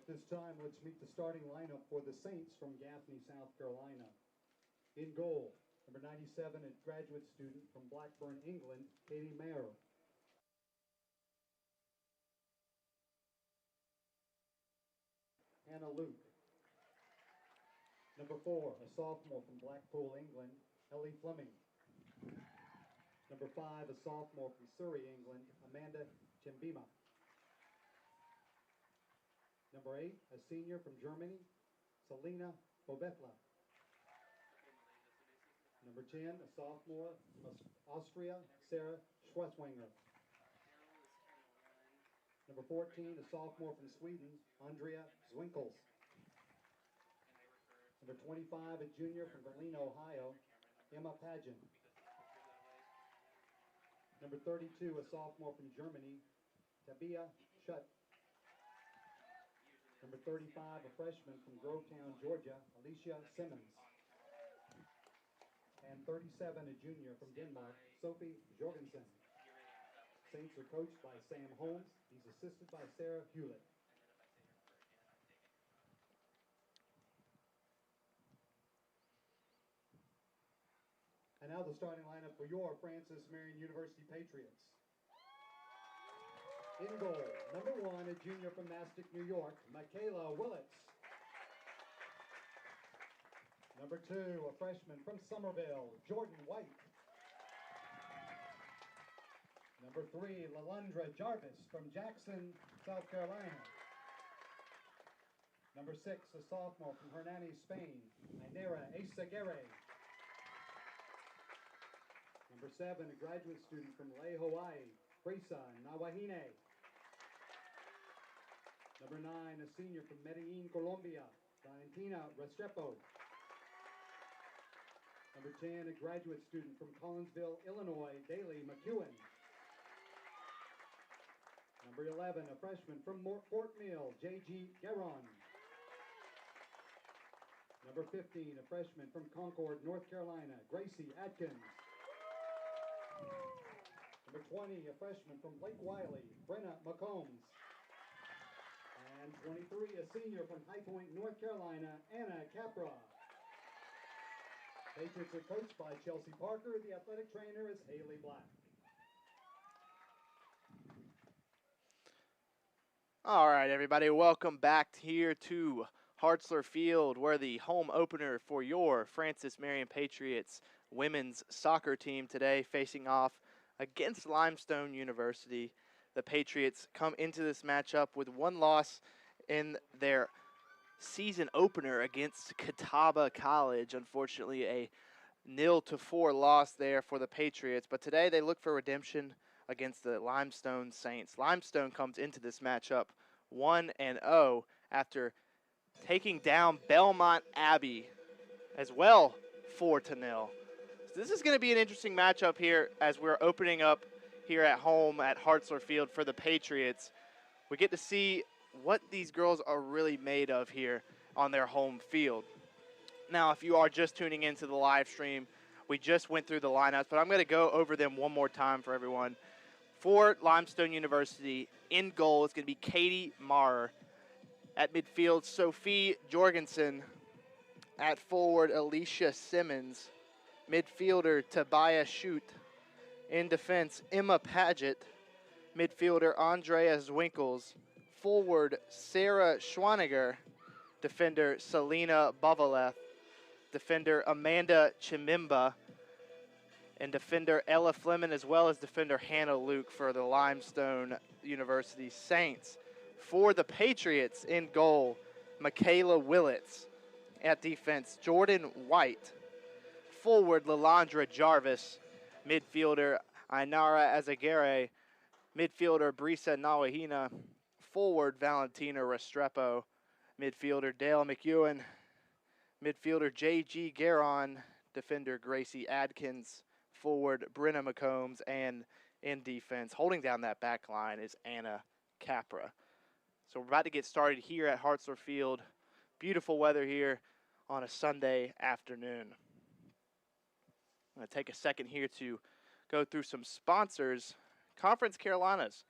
At this time, let's meet the starting lineup for the Saints from Gaffney, South Carolina. In goal, number 97, a graduate student from Blackburn, England, Katie Mayer. Hannah Luke. Number 4, a sophomore from Blackpool, England, Ellie Fleming. Number 5, a sophomore from Surrey, England, Amanda Chimbima. Number 8, a senior from Germany, Selena Bobetla. Number 10, a sophomore from Austria, Sarah Schwarzwanger. Number 14, a sophomore from Sweden, Andrea Zwinkels. Number 25, a junior from Berlin, Ohio, Emma Pageant. Number 32, a sophomore from Germany, Tabia Schutt. Number 35, a freshman from Grovetown, Georgia, Alicia Simmons. And 37, a junior from Denmark, Sophie Jorgensen. Saints are coached by Sam Holmes. He's assisted by Sarah Hewlett. And now the starting lineup for your Francis Marion University Patriots. In goal, number 1, a junior from Mastic, New York, Michaela Willits. Number 2, a freshman from Somerville, Jordan White. Number 3, Lalandra Jarvis from Jackson, South Carolina. Number 6, a sophomore from Hernani, Spain, Ainara Esaguirre. Number 7, a graduate student from Leh, Hawaii, Brisa Nawahine. Number 9, a senior from Medellin, Colombia, Valentina Restrepo. Number 10, a graduate student from Collinsville, Illinois, Daly McEwen. Number 11, a freshman from Fort Mill, J.G. Garon. Number 15, a freshman from Concord, North Carolina, Gracie Atkins. Number 20, a freshman from Lake Wiley, Brenna McCombs. And 23, a senior from High Point, North Carolina, Anna Capra. Patriots are coached by Chelsea Parker. The athletic trainer is Haley Black. All right, everybody, welcome back here to Hartzler Field, where the home opener for your Francis Marion Patriots women's soccer team today facing off against Limestone University. The Patriots come into this matchup with one loss in their season opener against Catawba College. Unfortunately, a 0-4 loss there for the Patriots, but today they look for redemption against the Limestone Saints. Limestone comes into this matchup 1-0 after taking down Belmont Abbey as well 4-0. So this is going to be an interesting matchup here as we're opening up here at home at Hartzler Field for the Patriots. We get to see what these girls are really made of here on their home field. Now, if you are just tuning into the live stream, we just went through the lineups, but I'm going to go over them one more time for everyone. For Limestone University, in goal, it's going to be Katie Marr. At midfield, Sophie Jorgensen. At forward, Alicia Simmons. Midfielder, Tobias Schutt. In defense, Emma Paget. Midfielder, Andrea Zwinkels. Forward, Sarah Schwaniger. Defender, Selena Bovaleth. Defender, Amanda Chimimba. And defender Ella Fleming, as well as defender Hannah Luke for the Limestone University Saints. For the Patriots, in goal, Michaela Willits. At defense, Jordan White. Forward, Lalandra Jarvis. Midfielder, Ainara Esaguirre. Midfielder, Brisa Nawahina. Forward, Valentina Restrepo. Midfielder, Dale McEwen. Midfielder, J.G. Garon. Defender, Gracie Adkins. Forward, Brenna McCombs. And in defense, holding down that back line, is Anna Capra. So we're about to get started here at Hartzler Field. Beautiful weather here on a Sunday afternoon. I'm going to take a second here to go through some sponsors. Conference Carolinas.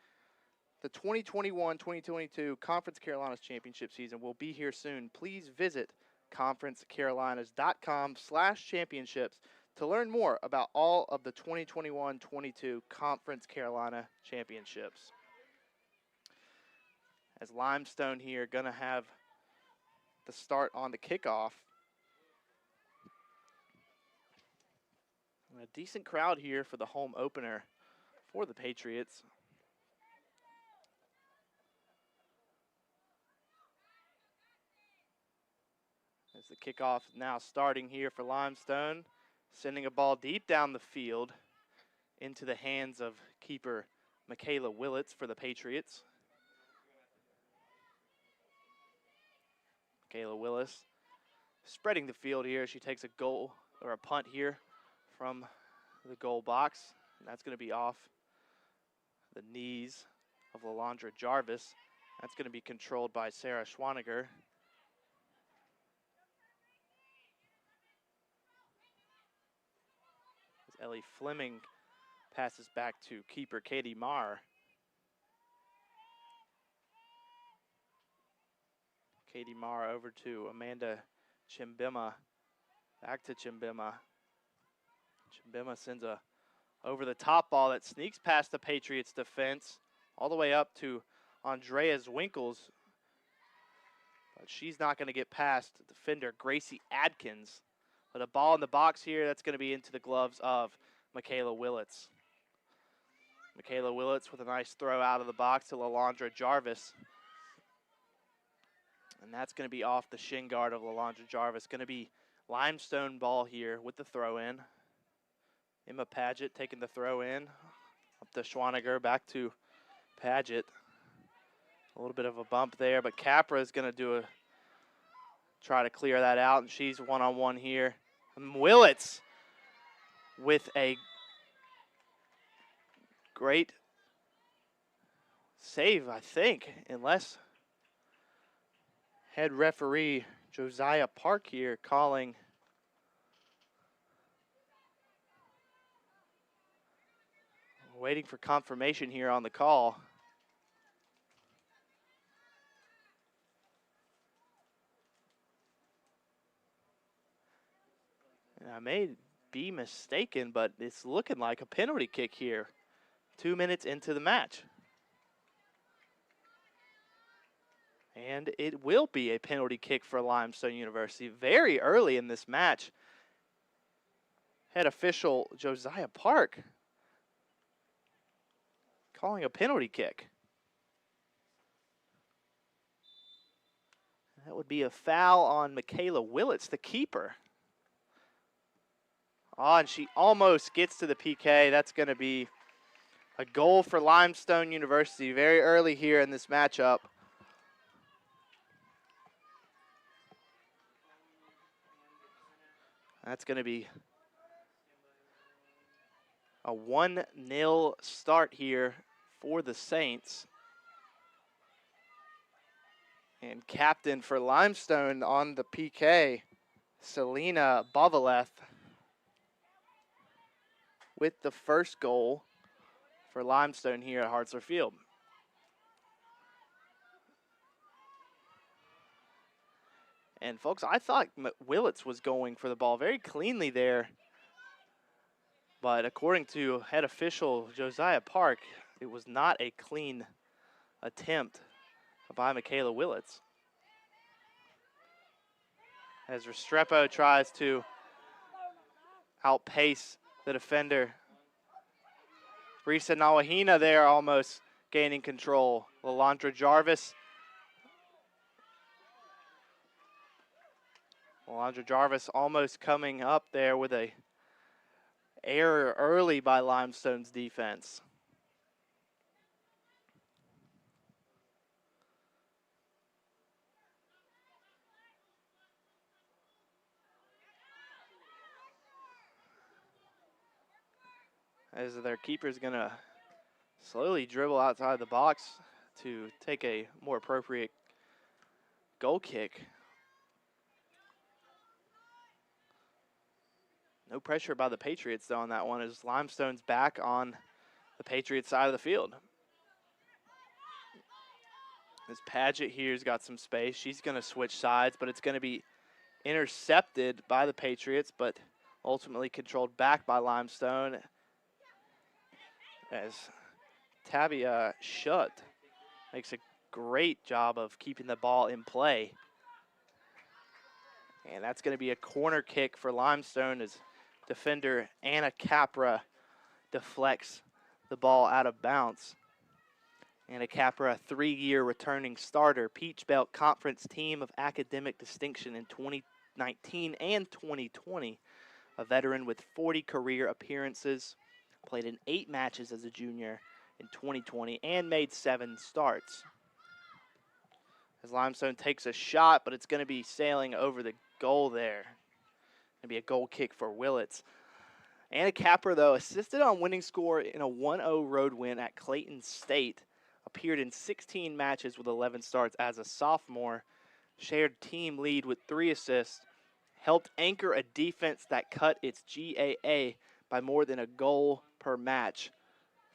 The 2021-2022 Conference Carolinas Championship season will be here soon. Please visit conferencecarolinas.com/championships to learn more about all of the 2021-22 Conference Carolina Championships. As Limestone here going to have the start on the kickoff. And a decent crowd here for the home opener for the Patriots. As the kickoff now starting here for Limestone, sending a ball deep down the field into the hands of keeper Michaela Willits for the Patriots. Michaela Willis spreading the field here. She takes a goal or a punt here from the goal box. And that's going to be off the knees of Lalandra Jarvis. That's going to be controlled by Sarah Schwaniger. As Ellie Fleming passes back to keeper Katie Marr. Katie Marr over to Amanda Chimbima. Back to Chimbima. Chimbima sends a over-the-top ball that sneaks past the Patriots defense all the way up to Andrea Winkles. But she's not going to get past defender Gracie Adkins. But a ball in the box here, that's going to be into the gloves of Michaela Willits. Michaela Willits with a nice throw out of the box to Lalandra Jarvis. And that's going to be off the shin guard of Lalandra Jarvis. Going to be Limestone ball here with the throw in. Emma Paget taking the throw in. Up to Schwaniger, back to Paget. A little bit of a bump there, but Capra is going to try to clear that out, and she's one-on-one here. And Willits with a great save, I think, unless head referee Josiah Park here calling waiting for confirmation here on the call. And I may be mistaken, but it's looking like a penalty kick here 2 minutes into the match. And it will be a penalty kick for Limestone University very early in this match. Head official Josiah Park calling a penalty kick. That would be a foul on Michaela Willits, the keeper. Oh, and she almost gets to the PK. That's going to be a goal for Limestone University very early here in this matchup. That's going to be a 1-0 start here for the Saints. And captain for Limestone on the PK, Selena Bovaleth, with the first goal for Limestone here at Hartzler Field. And folks, I thought Willits was going for the ball very cleanly there. But according to head official Josiah Park, it was not a clean attempt by Michaela Willits. As Restrepo tries to outpace the defender. Brisa Nawahina there almost gaining control. Lalandra Jarvis. Lalandra Jarvis almost coming up there with a error early by Limestone's defense. As their keeper's going to slowly dribble outside the box to take a more appropriate goal kick. No pressure by the Patriots, though, on that one, as Limestone's back on the Patriots side of the field. This Paget here's got some space. She's going to switch sides, but it's going to be intercepted by the Patriots, but ultimately controlled back by Limestone as Tabia Schutt makes a great job of keeping the ball in play. And that's going to be a corner kick for Limestone as defender Anna Capra deflects the ball out of bounds. Anna Capra, a 3-year returning starter, Peach Belt Conference Team of Academic Distinction in 2019 and 2020. A veteran with 40 career appearances, played in 8 matches as a junior in 2020 and made 7 starts. As Limestone takes a shot, but it's going to be sailing over the goal there. Going to be a goal kick for Willits. Anna Capra, though, assisted on winning score in a 1-0 road win at Clayton State. Appeared in 16 matches with 11 starts as a sophomore. Shared team lead with 3 assists. Helped anchor a defense that cut its GAA by more than a goal per match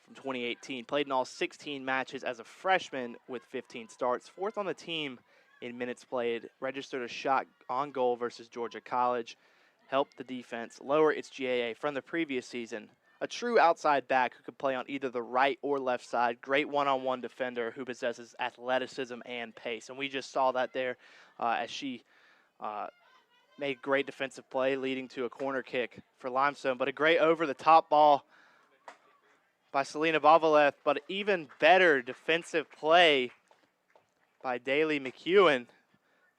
from 2018. Played in all 16 matches as a freshman with 15 starts. 4th on the team in minutes played. Registered a shot on goal versus Georgia College. Helped the defense lower its GAA from the previous season. A true outside back who could play on either the right or left side. Great one-on-one defender who possesses athleticism and pace. And we just saw that there as she made great defensive play, leading to a corner kick for Limestone. But a great over-the-top ball by Selena Bavaleth. But even better defensive play by Daly McEwen.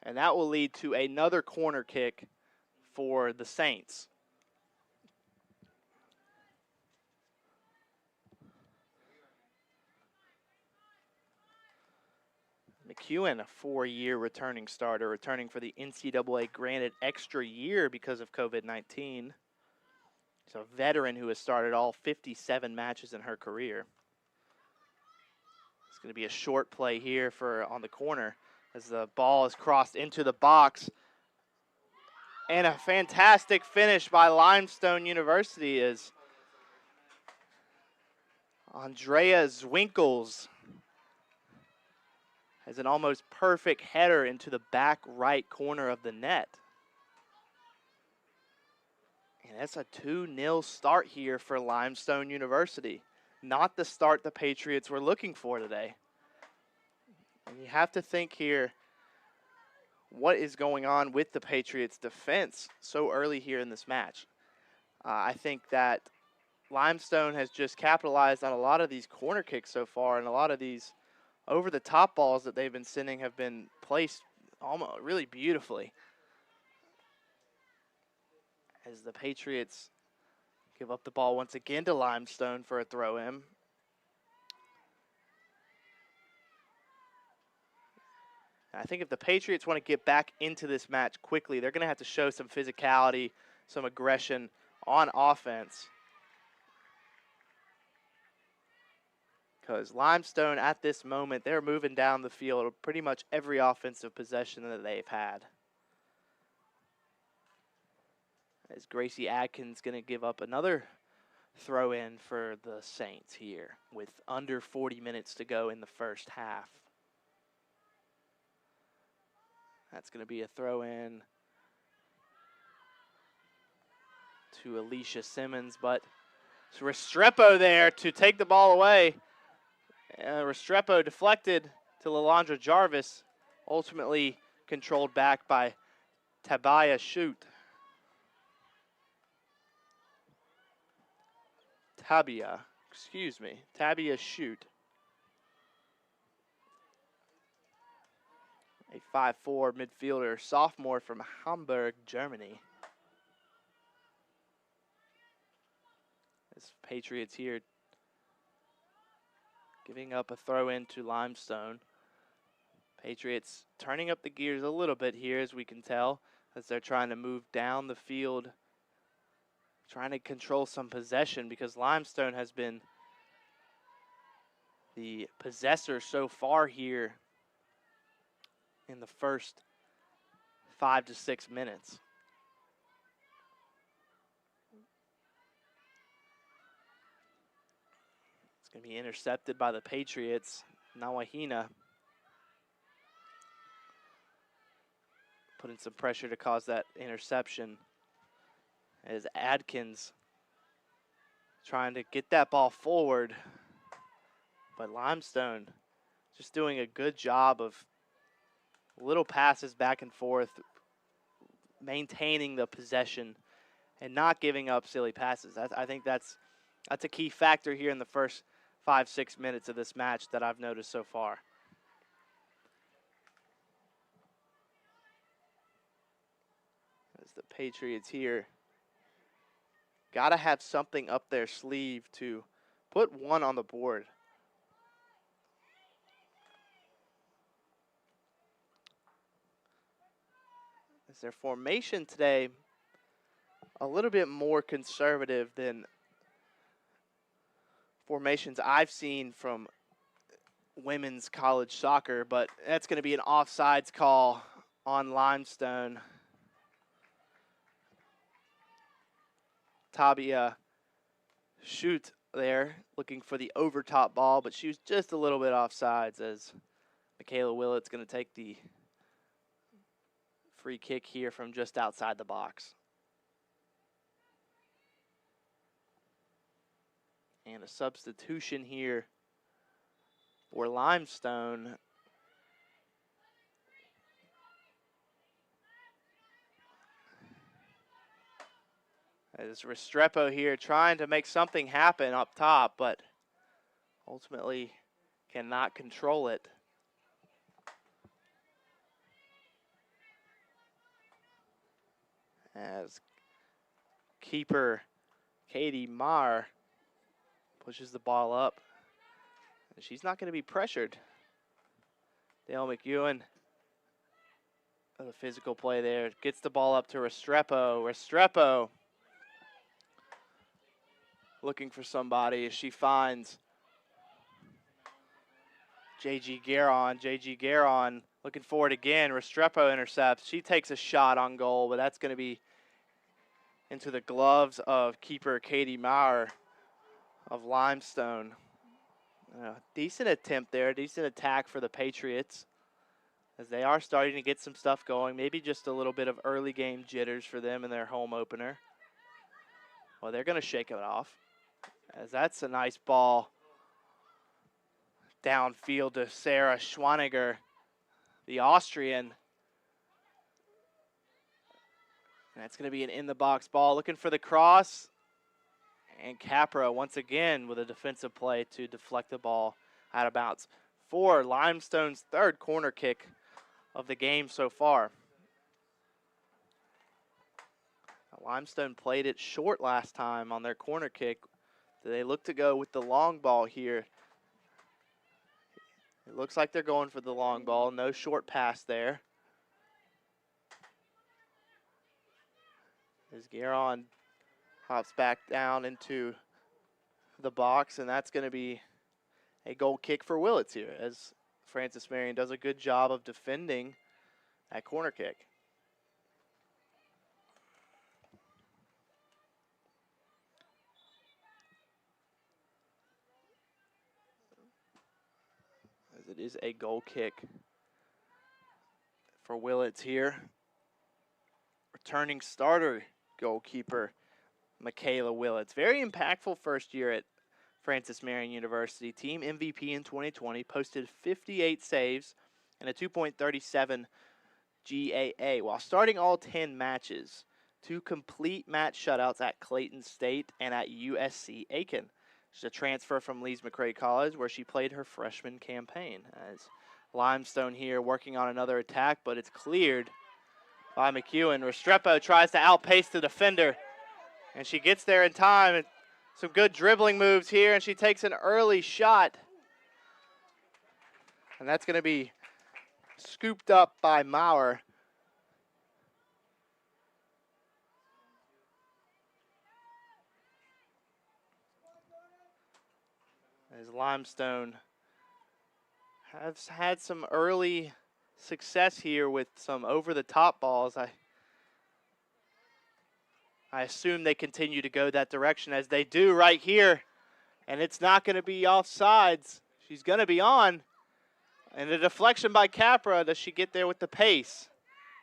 And that will lead to another corner kick for the Saints. McEwen, a 4-year returning starter, returning for the NCAA granted extra year because of COVID-19. He's a veteran who has started all 57 matches in her career. It's going to be a short play here for on the corner as the ball is crossed into the box. And a fantastic finish by Limestone University as Andrea Zwinkels has an almost perfect header into the back right corner of the net. And that's a 2-0 start here for Limestone University. Not the start the Patriots were looking for today. And you have to think here, what is going on with the Patriots' defense so early here in this match? I think that Limestone has just capitalized on a lot of these corner kicks so far, and a lot of these over-the-top balls that they've been sending have been placed almost really beautifully. As the Patriots give up the ball once again to Limestone for a throw-in. I think if the Patriots want to get back into this match quickly, they're going to have to show some physicality, some aggression on offense. Because Limestone, at this moment, they're moving down the field pretty much every offensive possession that they've had. As Gracie Adkins going to give up another throw-in for the Saints here with under 40 minutes to go in the first half. That's going to be a throw-in to Alicia Simmons, but it's Restrepo there to take the ball away. Restrepo deflected to Lalandra Jarvis, ultimately controlled back by Tabia Schutt. Tabia Schutt. A 5'4" midfielder, sophomore from Hamburg, Germany. As Patriots here giving up a throw-in to Limestone. Patriots turning up the gears a little bit here, as we can tell, as they're trying to move down the field, trying to control some possession, because Limestone has been the possessor so far here in the first 5 to 6 minutes. It's going to be intercepted by the Patriots. Nawahina putting some pressure to cause that interception as Adkins trying to get that ball forward. But Limestone just doing a good job of little passes back and forth, maintaining the possession and not giving up silly passes. I think that's a key factor here in the first 5-6 minutes of this match that I've noticed so far. As the Patriots here got to have something up their sleeve to put one on the board. As their formation today a little bit more conservative than formations I've seen from women's college soccer, but that's going to be an offsides call on Limestone. Tabia shoot there, looking for the overtop ball, but she was just a little bit offsides as Michaela Willett's going to take the free kick here from just outside the box. And a substitution here for Limestone. As Restrepo here trying to make something happen up top, but ultimately cannot control it. As keeper Katie Marr pushes the ball up. And she's not going to be pressured. Dale McEwen, the physical play there, gets the ball up to Restrepo. Restrepo looking for somebody as she finds J.G. Gueron. J.G. Gueron looking for it again. Restrepo intercepts. She takes a shot on goal, but that's going to be into the gloves of keeper Katie Maurer of Limestone. Decent attempt there, decent attack for the Patriots as they are starting to get some stuff going. Maybe just a little bit of early game jitters for them in their home opener. Well, they're going to shake it off as that's a nice ball downfield to Sarah Schwaniger, the Austrian. And that's going to be an in-the-box ball. Looking for the cross. And Capra once again with a defensive play to deflect the ball out of bounds for Limestone's third corner kick of the game so far. Limestone played it short last time on their corner kick. They look to go with the long ball here. It looks like they're going for the long ball. No short pass there. As Gueron hops back down into the box, and that's going to be a goal kick for Willits here as Francis Marion does a good job of defending that corner kick. As it is a goal kick for Willits here. Returning starter goalkeeper Michaela Willits. Very impactful first year at Francis Marion University. Team MVP in 2020. Posted 58 saves and a 2.37 GAA while starting all 10 matches. 2 complete match shutouts at Clayton State and at USC Aiken. She's a transfer from Lees McRae College where she played her freshman campaign. As Limestone here working on another attack, but it's cleared by McEwen. Restrepo tries to outpace the defender, and she gets there in time. Some good dribbling moves here, and she takes an early shot. And that's going to be scooped up by Maurer. As Limestone has had some early success here with some over-the-top balls. I assume they continue to go that direction as they do right here. And it's not going to be offsides. She's going to be on. And a deflection by Capra. Does she get there with the pace?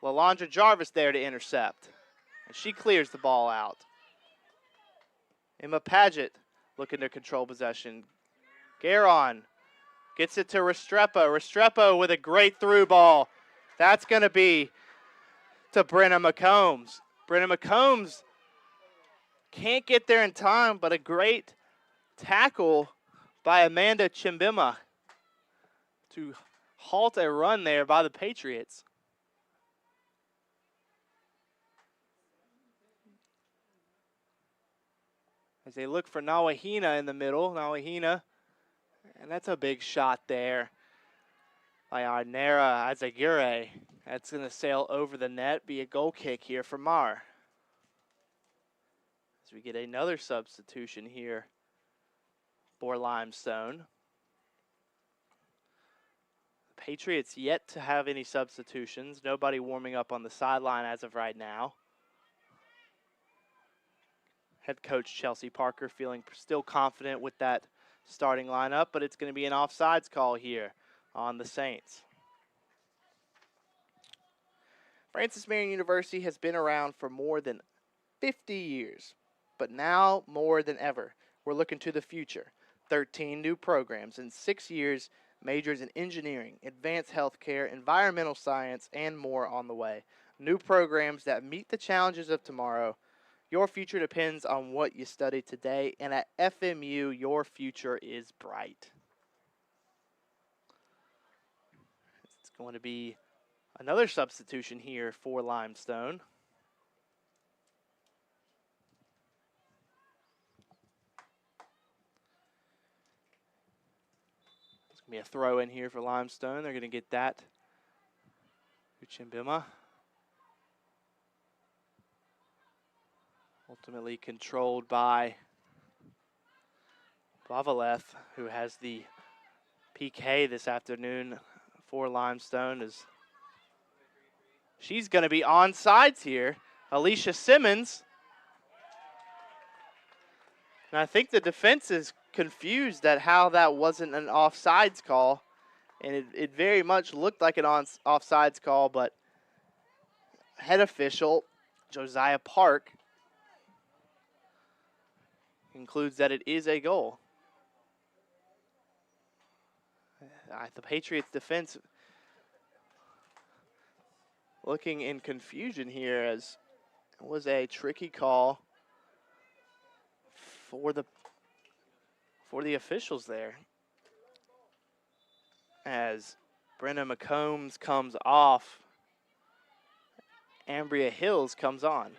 LaLondra Jarvis there to intercept. And she clears the ball out. Emma Paget looking to control possession. Garon gets it to Restrepo. Restrepo with a great through ball. That's going to be to Brenna McCombs. Brenna McCombs can't get there in time, but a great tackle by Amanda Chimbima to halt a run there by the Patriots. As they look for Nawahina in the middle. Nawahina, and that's a big shot there by Arnera Azagure. That's going to sail over the net, be a goal kick here for Mar. As we get another substitution here for Limestone. The Patriots yet to have any substitutions. Nobody warming up on the sideline as of right now. Head coach Chelsea Parker feeling still confident with that starting lineup, but it's going to be an offsides call here on the Saints. Francis Marion University has been around for more than 50 years, but now more than ever, we're looking to the future. 13 new programs in 6 years, majors in engineering, advanced healthcare, environmental science, and more on the way. New programs that meet the challenges of tomorrow. Your future depends on what you study today, and at FMU, your future is bright. It's going to be another substitution here for Limestone. It's going to be a throw in here for Limestone. They're going to get that to Chimbima. Ultimately controlled by Bavaleth, who has the PK this afternoon for Limestone. She's going to be onside here. Alicia Simmons. And I think the defense is confused at how that wasn't an offsides call. And it very much looked like an offsides call, but head official Josiah Park concludes that it is a goal. The Patriots defense looking in confusion here, as it was a tricky call for the officials there. As Brenna McCombs comes off, Ambria Hills comes on.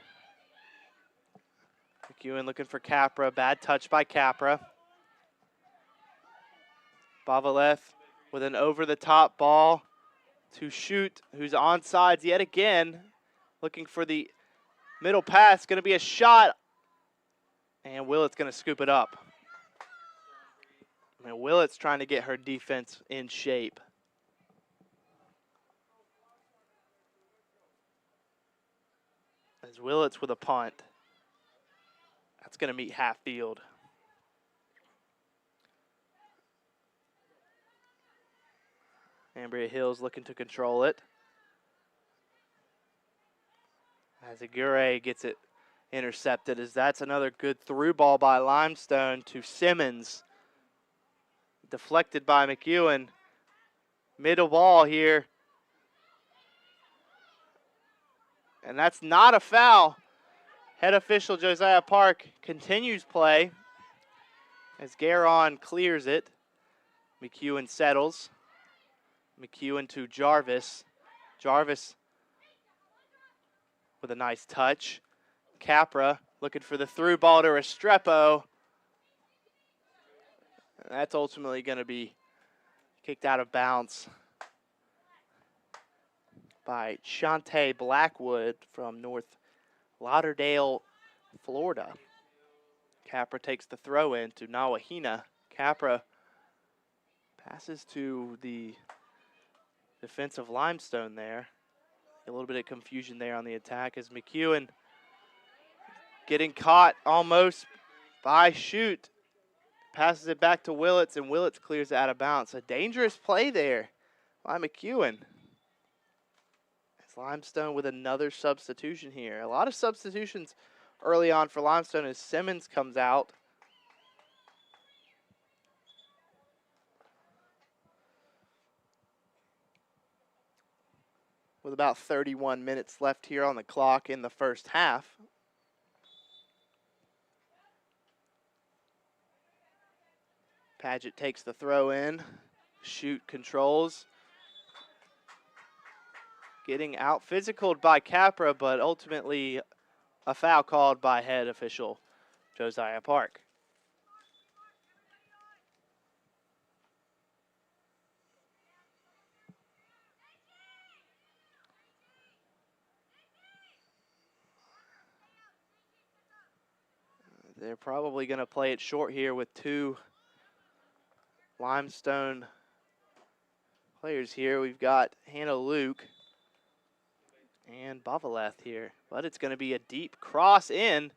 McEwen looking for Capra. Bad touch by Capra. Bavaleth with an over-the-top ball to Shoot, who's onside yet again. Looking for the middle pass. Going to be a shot. And Willett's going to scoop it up. And Willett's trying to get her defense in shape. As Willett's with a punt. That's going to meet half field. Ambria Hills looking to control it. As Aguirre gets it intercepted, as that's another good through ball by Limestone to Simmons. Deflected by McEwen. Middle ball here. And that's not a foul. Head official Josiah Park continues play as Garon clears it. McEwen settles. McEwen to Jarvis. Jarvis with a nice touch. Capra looking for the through ball to Restrepo. And that's ultimately going to be kicked out of bounds by Shantae Blackwood from North Lauderdale, Florida. Capra takes the throw in to Nawahina. Capra passes to the defensive Limestone there. A little bit of confusion there on the attack as McEwen getting caught almost by Shoot. Passes it back to Willits, and Willits clears it out of bounds. A dangerous play there by McEwen. It's Limestone with another substitution here. A lot of substitutions early on for Limestone as Simmons comes out. With about 31 minutes left here on the clock in the first half. Paget takes the throw in. Shoot controls. Getting out physicaled by Capra, but ultimately a foul called by head official Josiah Park. They're probably going to play it short here with two Limestone players here. We've got Hannah Luke and Bavaleth here. But it's going to be a deep cross in.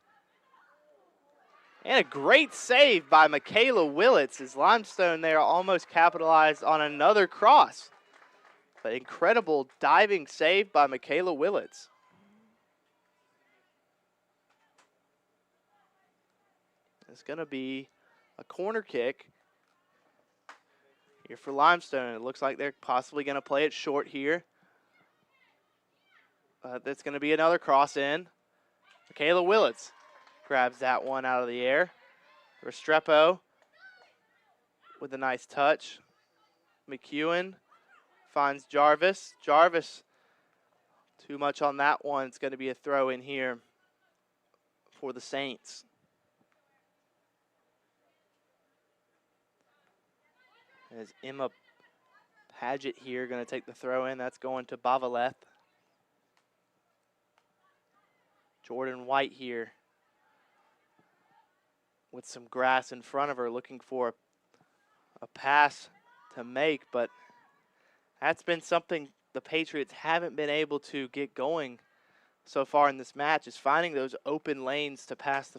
And a great save by Michaela Willits as Limestone there almost capitalized on another cross. But incredible diving save by Michaela Willits. It's going to be a corner kick here for Limestone. It looks like they're possibly going to play it short here. That's going to be another cross in. Michaela Willits grabs that one out of the air. Restrepo with a nice touch. McEwen finds Jarvis. Jarvis, too much on that one. It's going to be a throw in here for the Saints. As Emma Paget here going to take the throw in. That's going to Bavaleth. Jordan White here with some grass in front of her looking for a pass to make, but that's been something the Patriots haven't been able to get going so far in this match, is finding those open lanes to pass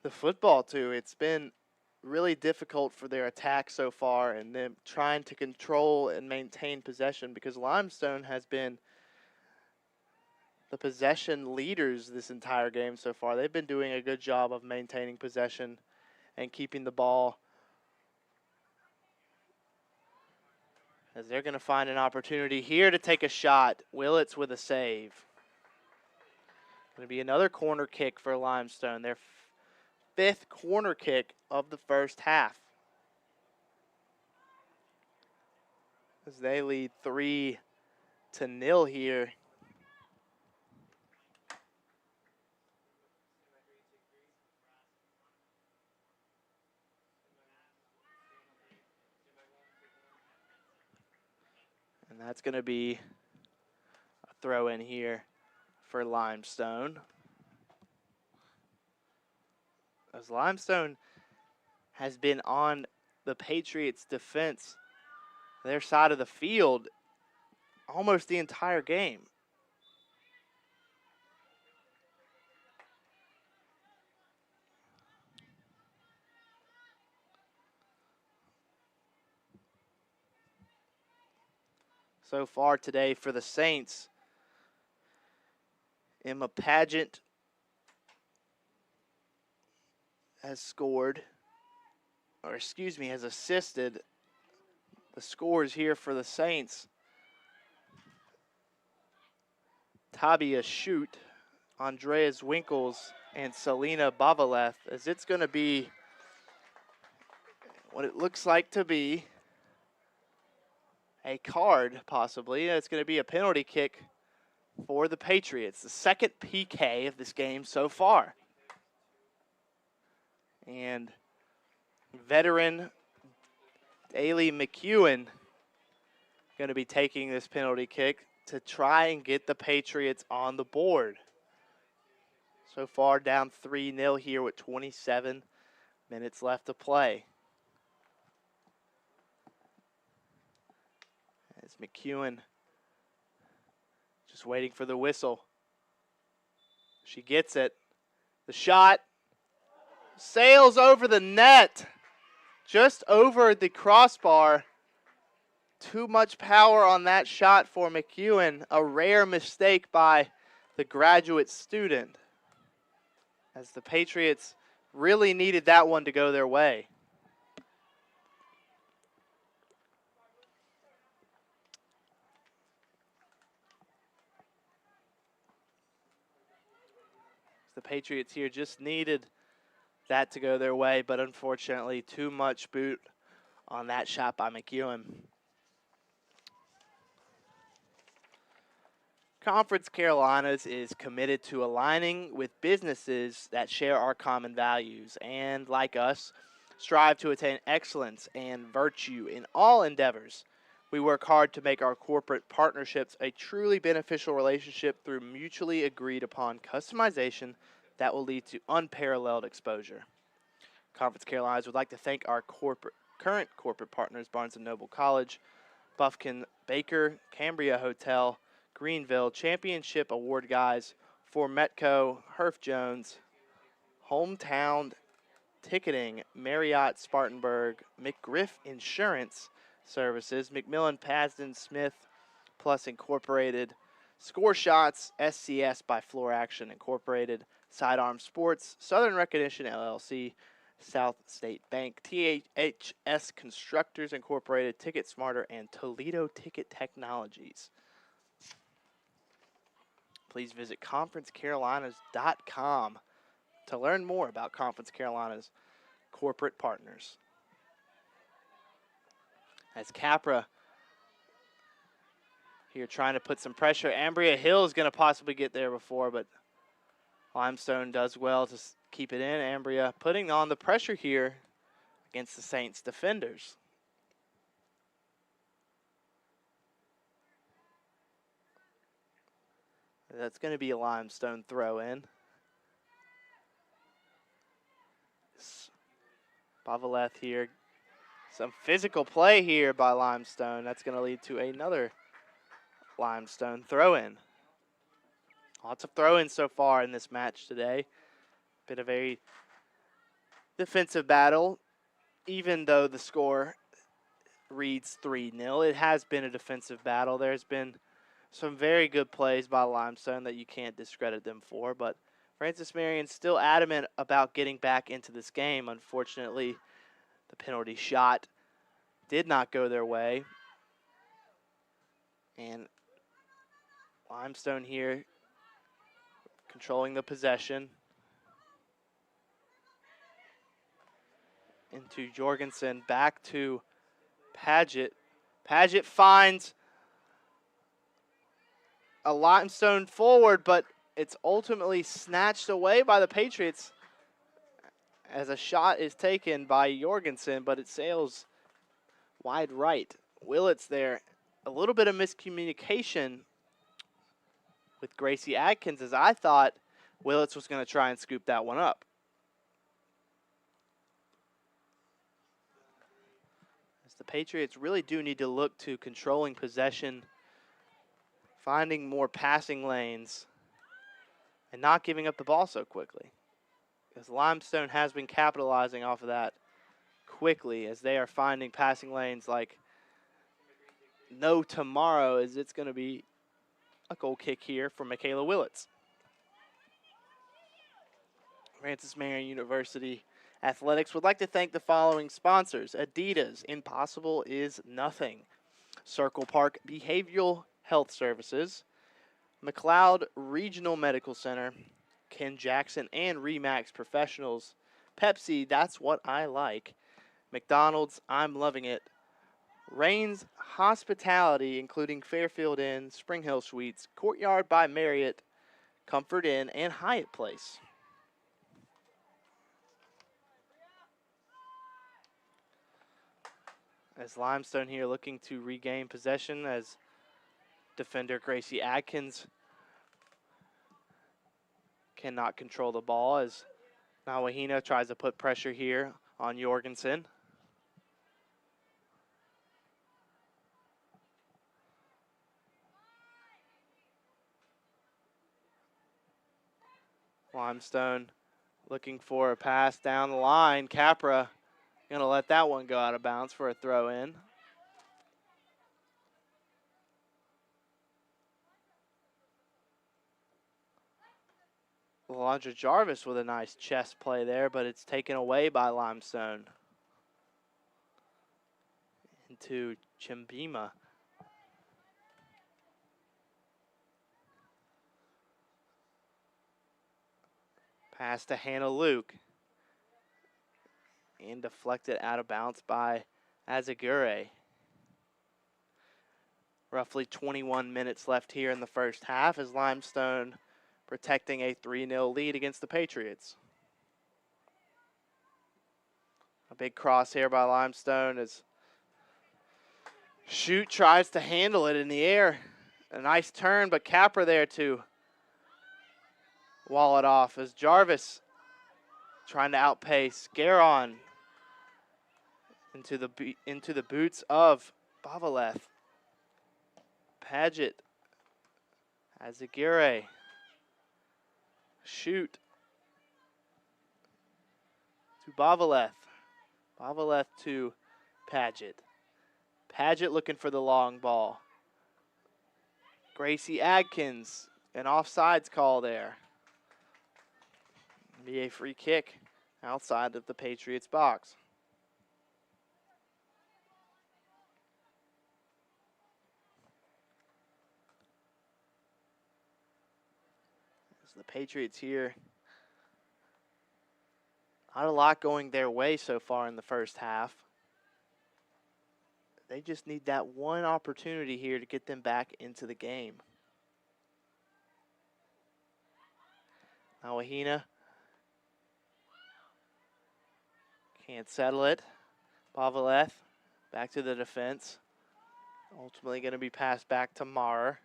the football to. It's been really difficult for their attack so far and them trying to control and maintain possession, because Limestone has been the possession leaders this entire game so far. They've been doing a good job of maintaining possession and keeping the ball, as they're going to find an opportunity here to take a shot. Willits with a save. Going to be another corner kick for Limestone. Their fifth corner kick of the first half, as they lead 3-0 here. And that's going to be a throw in here for Limestone. As Limestone has been on the Patriots' defense, their side of the field, almost the entire game. So far today for the Saints, Emma Paget has scored, or excuse me, has assisted the scores here for the Saints. Tabia Shute, Andreas Winkles, and Selena Bavaleth, as it's going to be what it looks like to be a card, possibly. It's going to be a penalty kick for the Patriots, the second PK of this game so far. And veteran Daly McEwen going to be taking this penalty kick to try and get the Patriots on the board. So far down 3-0 here with 27 minutes left to play. As McEwen just waiting for the whistle. She gets it. The shot sails over the net, just over the crossbar. Too much power on that shot for McEwen. A rare mistake by the graduate student, as the Patriots really needed that one to go their way. The Patriots here just needed that to go their way, but unfortunately too much boot on that shot by McEwen. Conference Carolinas is committed to aligning with businesses that share our common values and, like us, strive to attain excellence and virtue in all endeavors. We work hard to make our corporate partnerships a truly beneficial relationship through mutually agreed upon customization that will lead to unparalleled exposure. Conference Carolinas would like to thank our current corporate partners, Barnes & Noble College, Bufkin Baker, Cambria Hotel, Greenville, Championship Award Guys, for Metco, Herff Jones, Hometown Ticketing, Marriott Spartanburg, McGriff Insurance Services, McMillan Pasden Smith Plus Incorporated, Score Shots, SCS by Floor Action Incorporated, Sidearm Sports, Southern Recognition LLC, South State Bank, THS Constructors Incorporated, Ticket Smarter, and Toledo Ticket Technologies. Please visit conferencecarolinas.com to learn more about Conference Carolinas corporate partners. As Capra here trying to put some pressure. Ambria Hill is going to possibly get there before, but Limestone does well to keep it in. Ambria putting on the pressure here against the Saints defenders. That's going to be a Limestone throw in. Bavaleth here. Some physical play here by Limestone. That's going to lead to another Limestone throw in. Lots of throw-ins so far in this match today. Been a very defensive battle. Even though the score reads 3-0, it has been a defensive battle. There's been some very good plays by Limestone that you can't discredit them for, but Francis Marion still adamant about getting back into this game. Unfortunately, the penalty shot did not go their way. And Limestone here controlling the possession. Into Jorgensen, back to Paget. Paget finds a Limestone forward, but it's ultimately snatched away by the Patriots as a shot is taken by Jorgensen, but it sails wide right. Willits there. A little bit of miscommunication with Gracie Adkins, as I thought Willits was going to try and scoop that one up. As the Patriots really do need to look to controlling possession, finding more passing lanes, and not giving up the ball so quickly. Because Limestone has been capitalizing off of that quickly, as they are finding passing lanes like no tomorrow, as it's going to be a goal kick here for Michaela Willits. Francis Marion University Athletics would like to thank the following sponsors: Adidas, Impossible is Nothing; Circle Park Behavioral Health Services; McLeod Regional Medical Center; Ken Jackson and Remax Professionals; Pepsi, That's What I Like; McDonald's, I'm Loving It; Rains Hospitality, including Fairfield Inn, Spring Hill Suites, Courtyard by Marriott, Comfort Inn, and Hyatt Place. As Limestone here looking to regain possession, as defender Gracie Adkins cannot control the ball, as Nawahina tries to put pressure here on Jorgensen. Limestone looking for a pass down the line. Capra going to let that one go out of bounds for a throw in. Alondra Jarvis with a nice chest play there, but it's taken away by Limestone. Into Chimbima. Pass to Hannah Luke. And deflected out of bounds by Azagure. Roughly 21 minutes left here in the first half as Limestone protecting a 3-0 lead against the Patriots. A big cross here by Limestone as Shoot tries to handle it in the air. A nice turn, but Capra there to wall it off as Jarvis trying to outpace Garon into the boots of Bavaleth. Paget, Azagure, Shoot to Bavaleth. Bavaleth to Paget. Paget looking for the long ball. Gracie Adkins, an offsides call there. Be a free kick outside of the Patriots box. The Patriots here, not a lot going their way so far in the first half. They just need that one opportunity here to get them back into the game. Now Wahina can't settle it. Bavaleth back to the defense. Ultimately going to be passed back to Maher.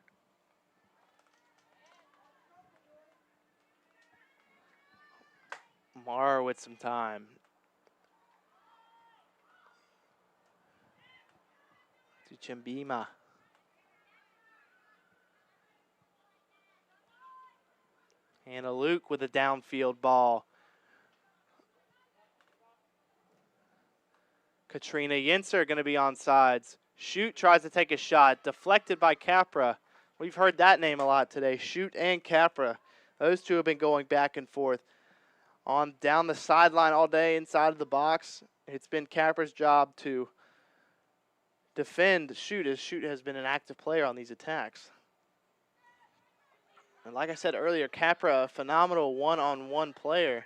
Maher with some time. To Chimbima. Hannah Luke with a downfield ball. Katrina Yinser going to be on sides. Shoot tries to take a shot. Deflected by Capra. We've heard that name a lot today. Shoot and Capra. Those two have been going back and forth. On down the sideline all day inside of the box. It's been Capra's job to defend Shoot, as Shoot has been an active player on these attacks. And like I said earlier, Capra, a phenomenal one-on-one player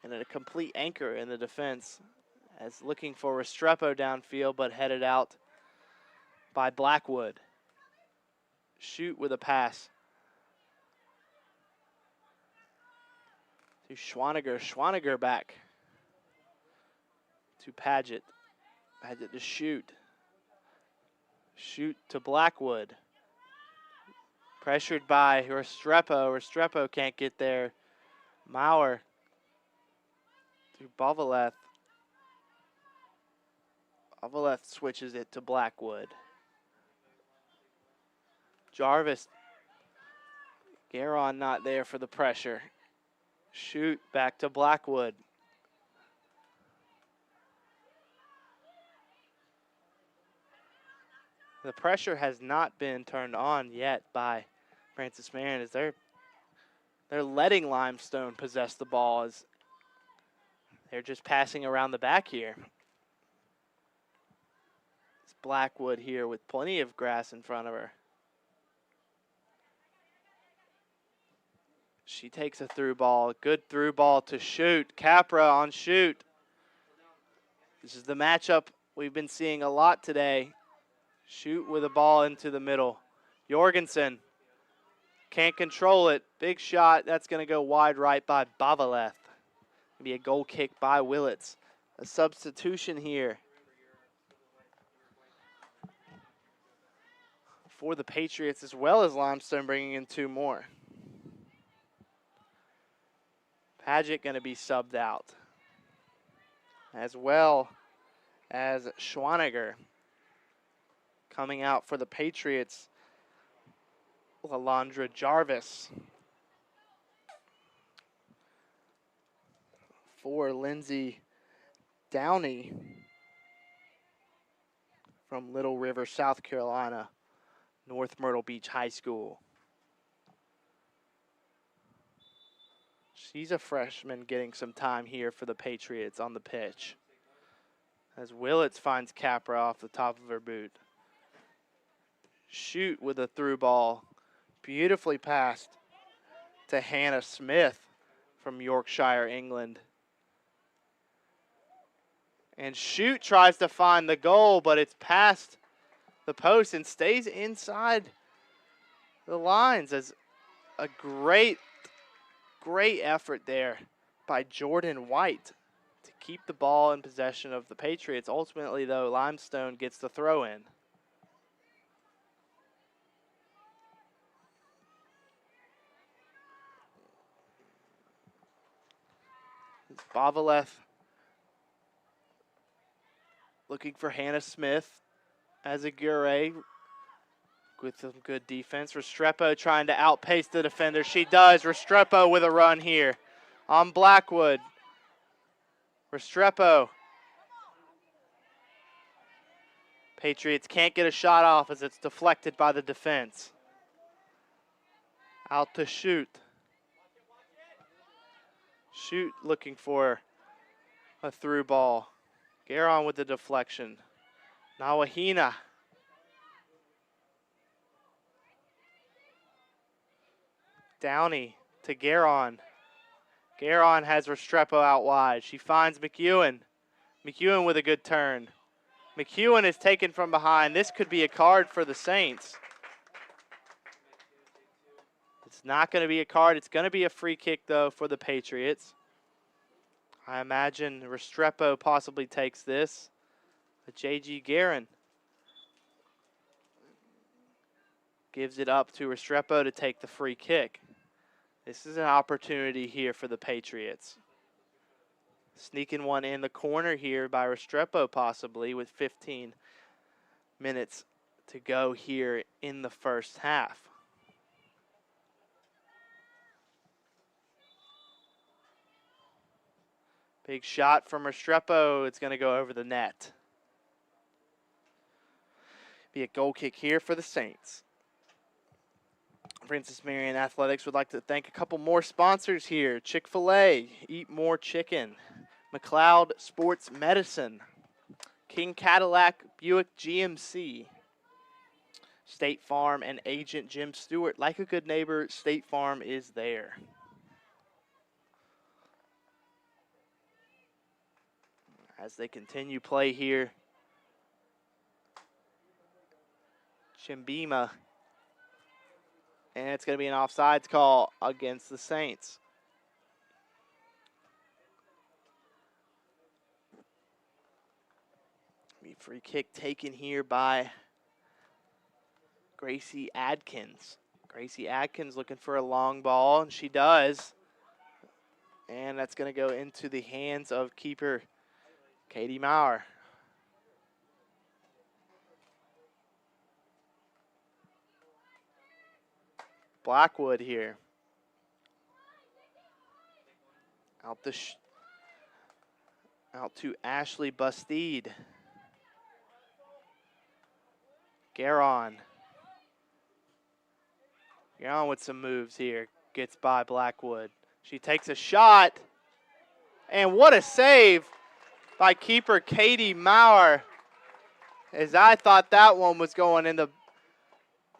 and a complete anchor in the defense, as looking for Restrepo downfield, but headed out by Blackwood. Shoot with a pass to Schwaniger. Schwaniger back to Paget. Paget to Shoot. Shoot to Blackwood. Pressured by Restrepo. Restrepo can't get there. Maurer to Bavaleth. Bavaleth switches it to Blackwood. Jarvis. Garon not there for the pressure. Shoot back to Blackwood. The pressure has not been turned on yet by Francis Marion, as they're letting Limestone possess the ball, as they're just passing around the back here. It's Blackwood here with plenty of grass in front of her. She takes a through ball. Good through ball to Shoot. Capra on Shoot. This is the matchup we've been seeing a lot today. Shoot with a ball into the middle. Jorgensen can't control it. Big shot. That's going to go wide right by Bavaleth. Be a goal kick by Willits. A substitution here for the Patriots, as well as Limestone bringing in two more. Paget going to be subbed out, as well as Schwaniger. Coming out for the Patriots, Alondra Jarvis. For Lindsay Downey from Little River, South Carolina, North Myrtle Beach High School. She's a freshman getting some time here for the Patriots on the pitch. As Willits finds Capra off the top of her boot. Shoot with a through ball. Beautifully passed to Hannah Smith from Yorkshire, England. And Shoot tries to find the goal, but it's past the post and stays inside the lines. As a great effort there by Jordan White to keep the ball in possession of the Patriots. Ultimately, though, Limestone gets the throw in. Bavaleth looking for Hannah Smith as a Gure with some good defense. Restrepo trying to outpace the defender. She does. Restrepo with a run here on Blackwood. Restrepo. Patriots can't get a shot off as it's deflected by the defense. Out to Shoot. Shoot looking for a through ball. Garon with the deflection. Nawahina. Downey to Garon. Garon has Restrepo out wide. She finds McEwen. McEwen with a good turn. McEwen is taken from behind. This could be a card for the Saints. It's not going to be a card. It's going to be a free kick, though, for the Patriots. I imagine Restrepo possibly takes this. But J.G. Garon gives it up to Restrepo to take the free kick. This is an opportunity here for the Patriots. Sneaking one in the corner here by Restrepo possibly with 15 minutes to go here in the first half. Big shot from Restrepo. It's going to go over the net. Be a goal kick here for the Saints. Francis Marion Athletics would like to thank a couple more sponsors here. Chick-fil-A, Eat More Chicken. McLeod Sports Medicine. King Cadillac Buick GMC. State Farm and agent Jim Stewart. Like a good neighbor, State Farm is there. As they continue play here, Chimbima. And it's going to be an offsides call against the Saints. Free kick taken here by Gracie Adkins. Gracie Adkins looking for a long ball, and she does. And that's going to go into the hands of keeper Katie Maurer. Blackwood here. Out to Ashley Bustede. Garon. Garon with some moves here. Gets by Blackwood. She takes a shot. And what a save by keeper Katie Maurer. As I thought that one was going in the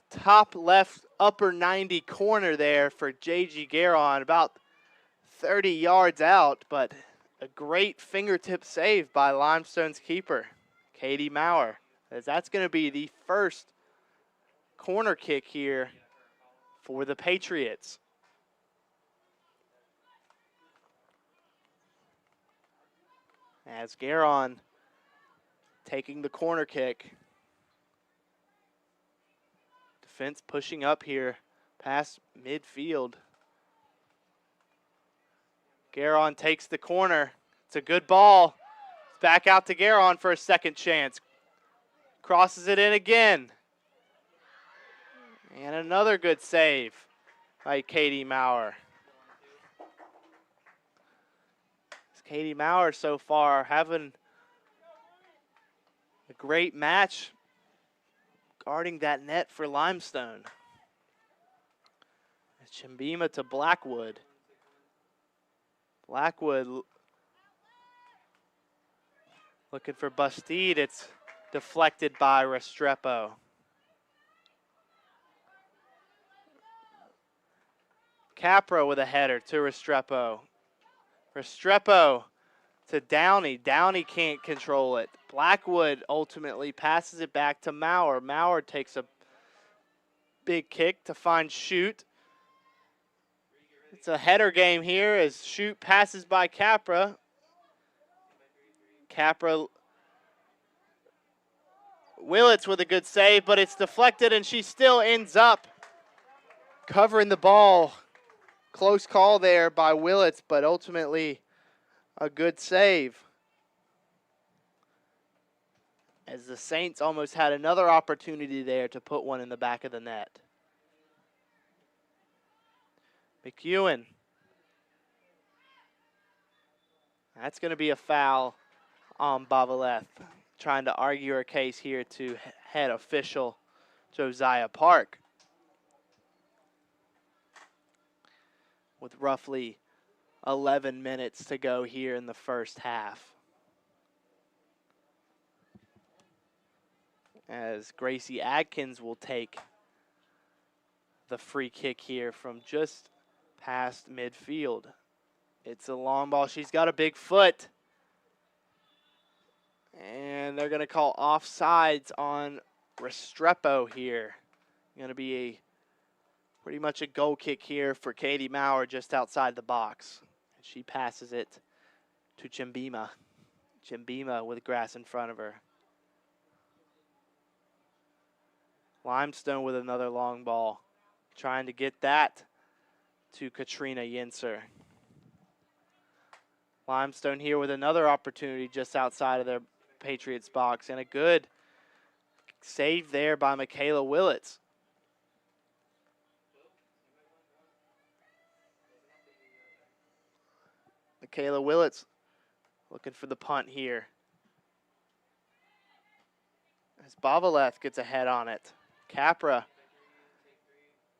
top left upper 90 corner there for J.G. Garon. About 30 yards out. But a great fingertip save by Limestone's keeper, Katie Maurer. As that's going to be the first corner kick here for the Patriots. As Garon taking the corner kick. Defense pushing up here past midfield. Garon takes the corner. It's a good ball. Back out to Garon for a second chance. Crosses it in again. And another good save by Katie Maurer. Katie Maurer so far having a great match guarding that net for Limestone. Chimbima to Blackwood. Blackwood looking for Bastide. It's deflected by Restrepo. Capra with a header to Restrepo. Restrepo to Downey. Downey can't control it. Blackwood ultimately passes it back to Maurer. Maurer takes a big kick to find Shoot. It's a header game here as Shoot passes by Capra. Capra, Willits with a good save, but it's deflected and she still ends up covering the ball. Close call there by Willits, but ultimately a good save. As the Saints almost had another opportunity there to put one in the back of the net. McEwen. That's going to be a foul on Bavaleth. Trying to argue her case here to head official Josiah Park. With roughly 11 minutes to go here in the first half. As Gracie Adkins will take the free kick here from just past midfield. It's a long ball. She's got a big foot. And they're going to call offsides on Restrepo here. Going to be pretty much a goal kick here for Katie Maurer just outside the box. She passes it to Chimbima. Chimbima with grass in front of her. Limestone with another long ball. Trying to get that to Katrina Yinser. Limestone here with another opportunity just outside of their Patriots box. And a good save there by Michaela Willits. Michaela Willits looking for the punt here. As Bavaleth gets a head on it. Capra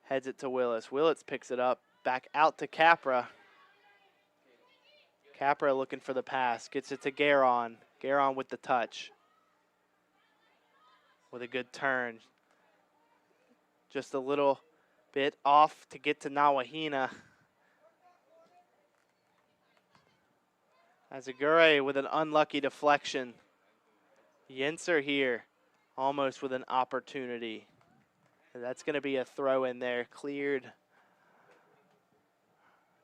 heads it to Willis. Willits picks it up. Back out to Capra. Capra looking for the pass. Gets it to Garon. Garon with the touch. With a good turn. Just a little bit off to get to Nawahina. Azagure with an unlucky deflection. Yinser here almost with an opportunity. That's going to be a throw in there, cleared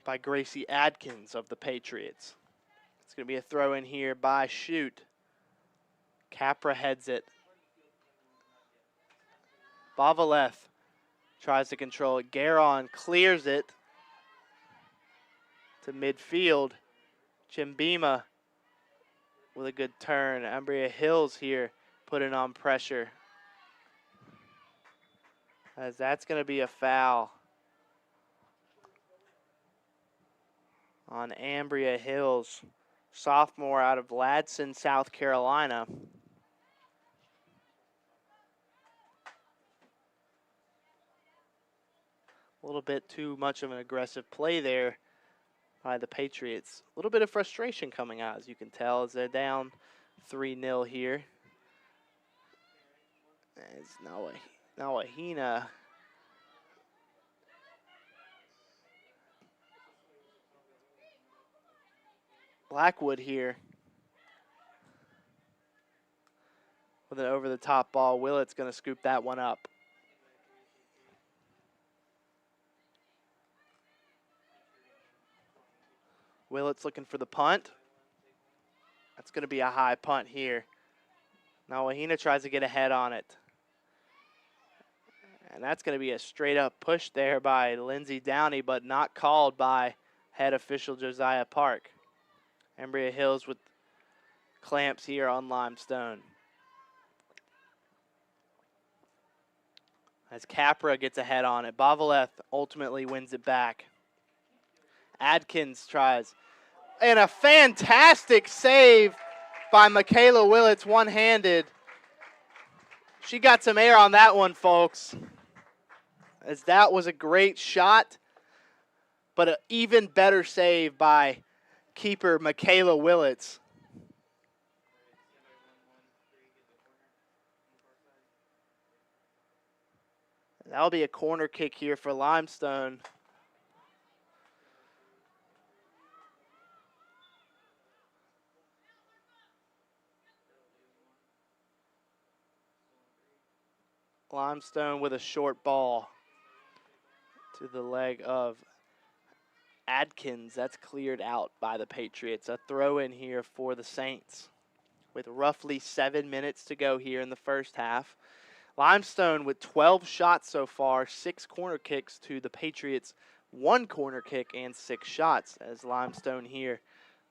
by Gracie Adkins of the Patriots. It's going to be a throw in here by Shoot. Capra heads it. Bavaleth tries to control it. Garon clears it to midfield. Chimbima with a good turn. Ambria Hills here putting on pressure. As that's going to be a foul on Ambria Hills, sophomore out of Ladson, South Carolina. A little bit too much of an aggressive play there by the Patriots. A little bit of frustration coming out, as you can tell, as they're down 3-0 here. As Nawahina Blackwood here with an over-the-top ball. Willett's going to scoop that one up. Willett's looking for the punt. That's going to be a high punt here. Nawahina tries to get a head on it. And that's going to be a straight-up push there by Lindsay Downey, but not called by head official Josiah Park. Ambria Hills with clamps here on Limestone. As Capra gets a head on it. Bavaleth ultimately wins it back. Adkins tries. And a fantastic save by Michaela Willits, one-handed. She got some air on that one, folks. As that was a great shot, but an even better save by keeper Michaela Willits. That'll be a corner kick here for Limestone. Limestone with a short ball to the leg of Adkins. That's cleared out by the Patriots. A throw in here for the Saints with roughly 7 minutes to go here in the first half. Limestone with 12 shots so far, 6 corner kicks to the Patriots, 1 corner kick and 6 shots, as Limestone here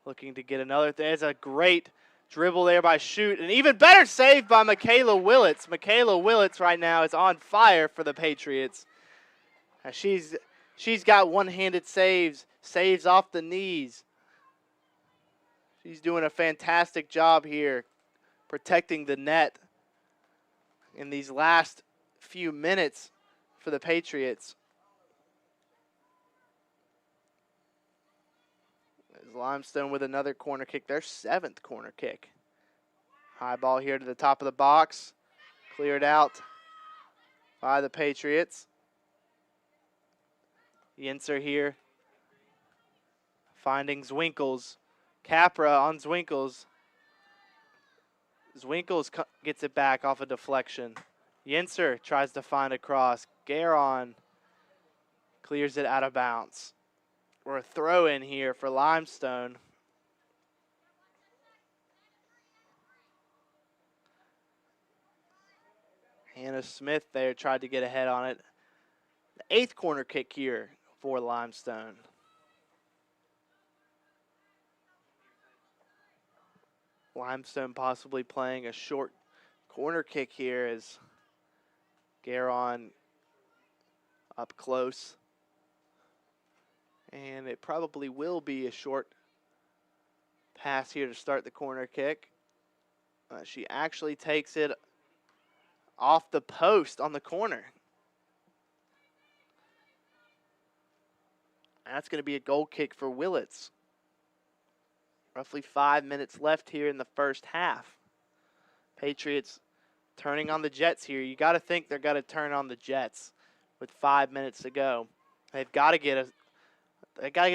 looking to get another. There's a great dribble there by Shute. An even better save by Michaela Willits. Michaela Willits right now is on fire for the Patriots. She's got one-handed saves off the knees. She's doing a fantastic job here protecting the net in these last few minutes for the Patriots. There's Limestone with another corner kick, their 7th corner kick. High ball here to the top of the box. Cleared out by the Patriots. Yinser here finding Zwinkels. Capra on Zwinkels. Zwinkels gets it back off a deflection. Yinser tries to find a cross. Garon clears it out of bounds. Or a throw in here for Limestone. Hannah Smith there tried to get ahead on it. The 8th corner kick here for Limestone. Limestone possibly playing a short corner kick here as Garon up close. And it probably will be a short pass here to start the corner kick. She actually takes it off the post on the corner. That's going to be a goal kick for Willits. Roughly 5 minutes left here in the first half. Patriots turning on the Jets here. You got to think they're going to turn on the Jets with 5 minutes to go. They've got to get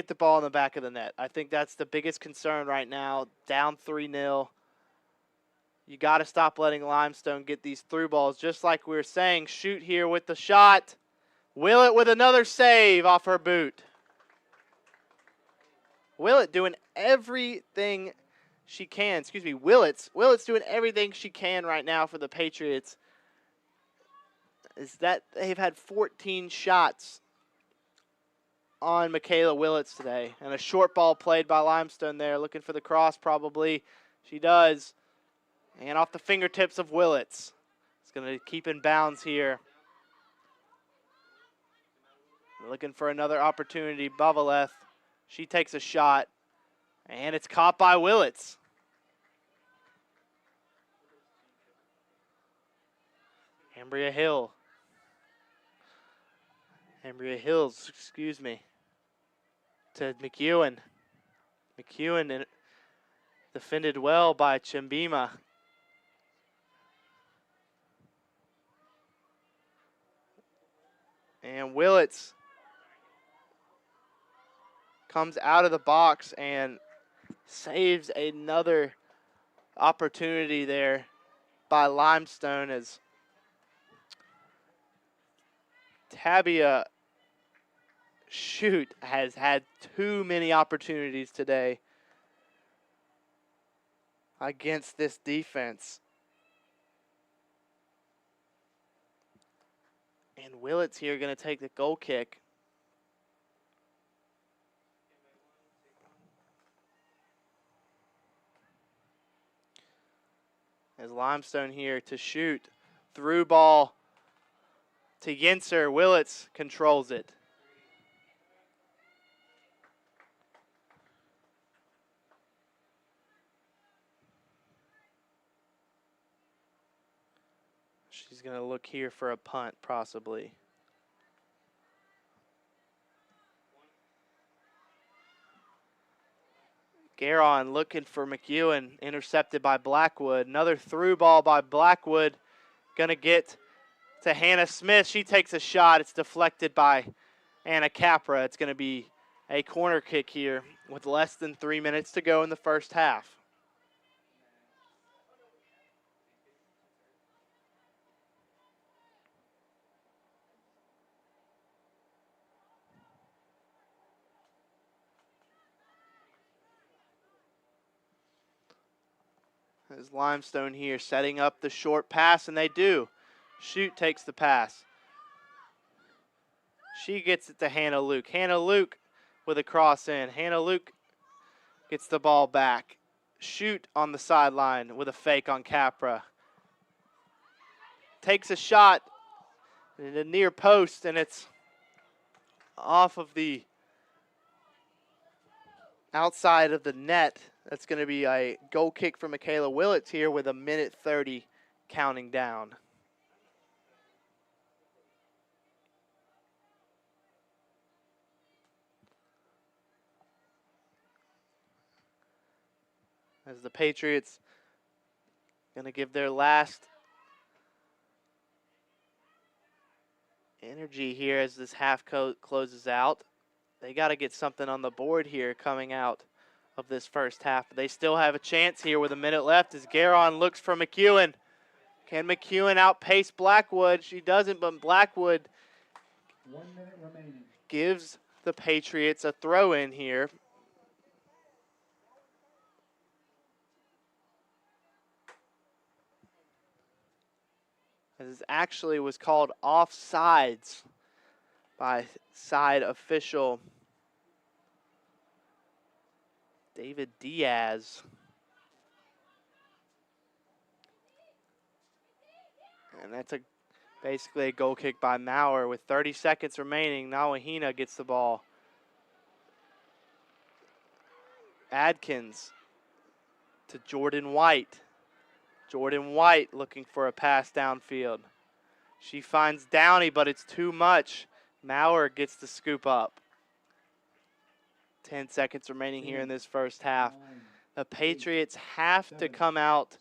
the ball in the back of the net. I think that's the biggest concern right now. Down 3-0. You got to stop letting Limestone get these through balls. Just like we were saying, Shute here with the shot. Willett with another save off her boot. Willett doing everything she can. Willits doing everything she can right now for the Patriots. Is that they've had 14 shots on Michaela Willits today. And a short ball played by Limestone there, looking for the cross probably. She does. And off the fingertips of Willits. It's going to keep in bounds here. Looking for another opportunity. Bavaleth. She takes a shot. And it's caught by Willits. Ambria Hills, to McEwen. McEwen defended well by Chimbima. And Willits comes out of the box and saves another opportunity there by Limestone as Tabia Shute has had too many opportunities today against this defense. And Willits here going to take the goal kick. As Limestone here to Shute. Through ball to Yinser. Willits controls it. She's going to look here for a punt, possibly. Garon looking for McEwen, intercepted by Blackwood. Another through ball by Blackwood. Going to get to Hannah Smith. She takes a shot. It's deflected by Anna Capra. It's going to be a corner kick here with less than 3 minutes to go in the first half. As Limestone here setting up the short pass, and they do. Shoot takes the pass. She gets it to Hannah Luke. Hannah Luke with a cross in. Hannah Luke gets the ball back. Shoot on the sideline with a fake on Capra. Takes a shot in the near post, and it's off of the outside of the net. That's going to be a goal kick for Michaela Willits here with 1:30 counting down. As the Patriots going to give their last energy here as this half closes out. They got to get something on the board here coming out of this first half. But they still have a chance here with a minute left as Garon looks for McEwen. Can McEwen outpace Blackwood? She doesn't, but Blackwood 1 minute remaining. Gives the Patriots a throw in here. This actually was called offsides by side official David Diaz. And that's basically a goal kick by Maurer with 30 seconds remaining. Nawahina gets the ball. Adkins to Jordan White. Jordan White looking for a pass downfield. She finds Downey, but it's too much. Maurer gets the scoop up. 10 seconds remaining here in this first half. The Patriots have to come out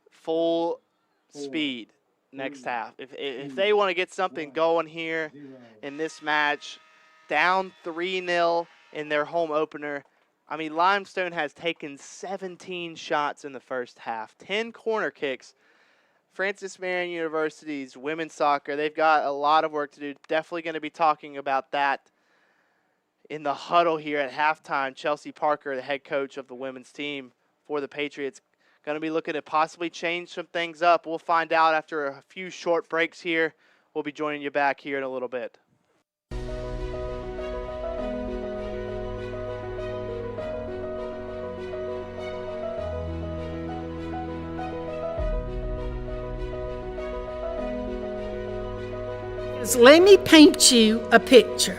full speed next half. If they want to get something going here in this match, down 3-0 in their home opener. I mean, Limestone has taken 17 shots in the first half, 10 corner kicks. Francis Marion University's women's soccer, they've got a lot of work to do. Definitely going to be talking about that in the huddle here at halftime. Chelsea Parker, the head coach of the women's team for the Patriots, going to be looking to possibly change some things up. We'll find out after a few short breaks here. We'll be joining you back here in a little bit. Let me paint you a picture.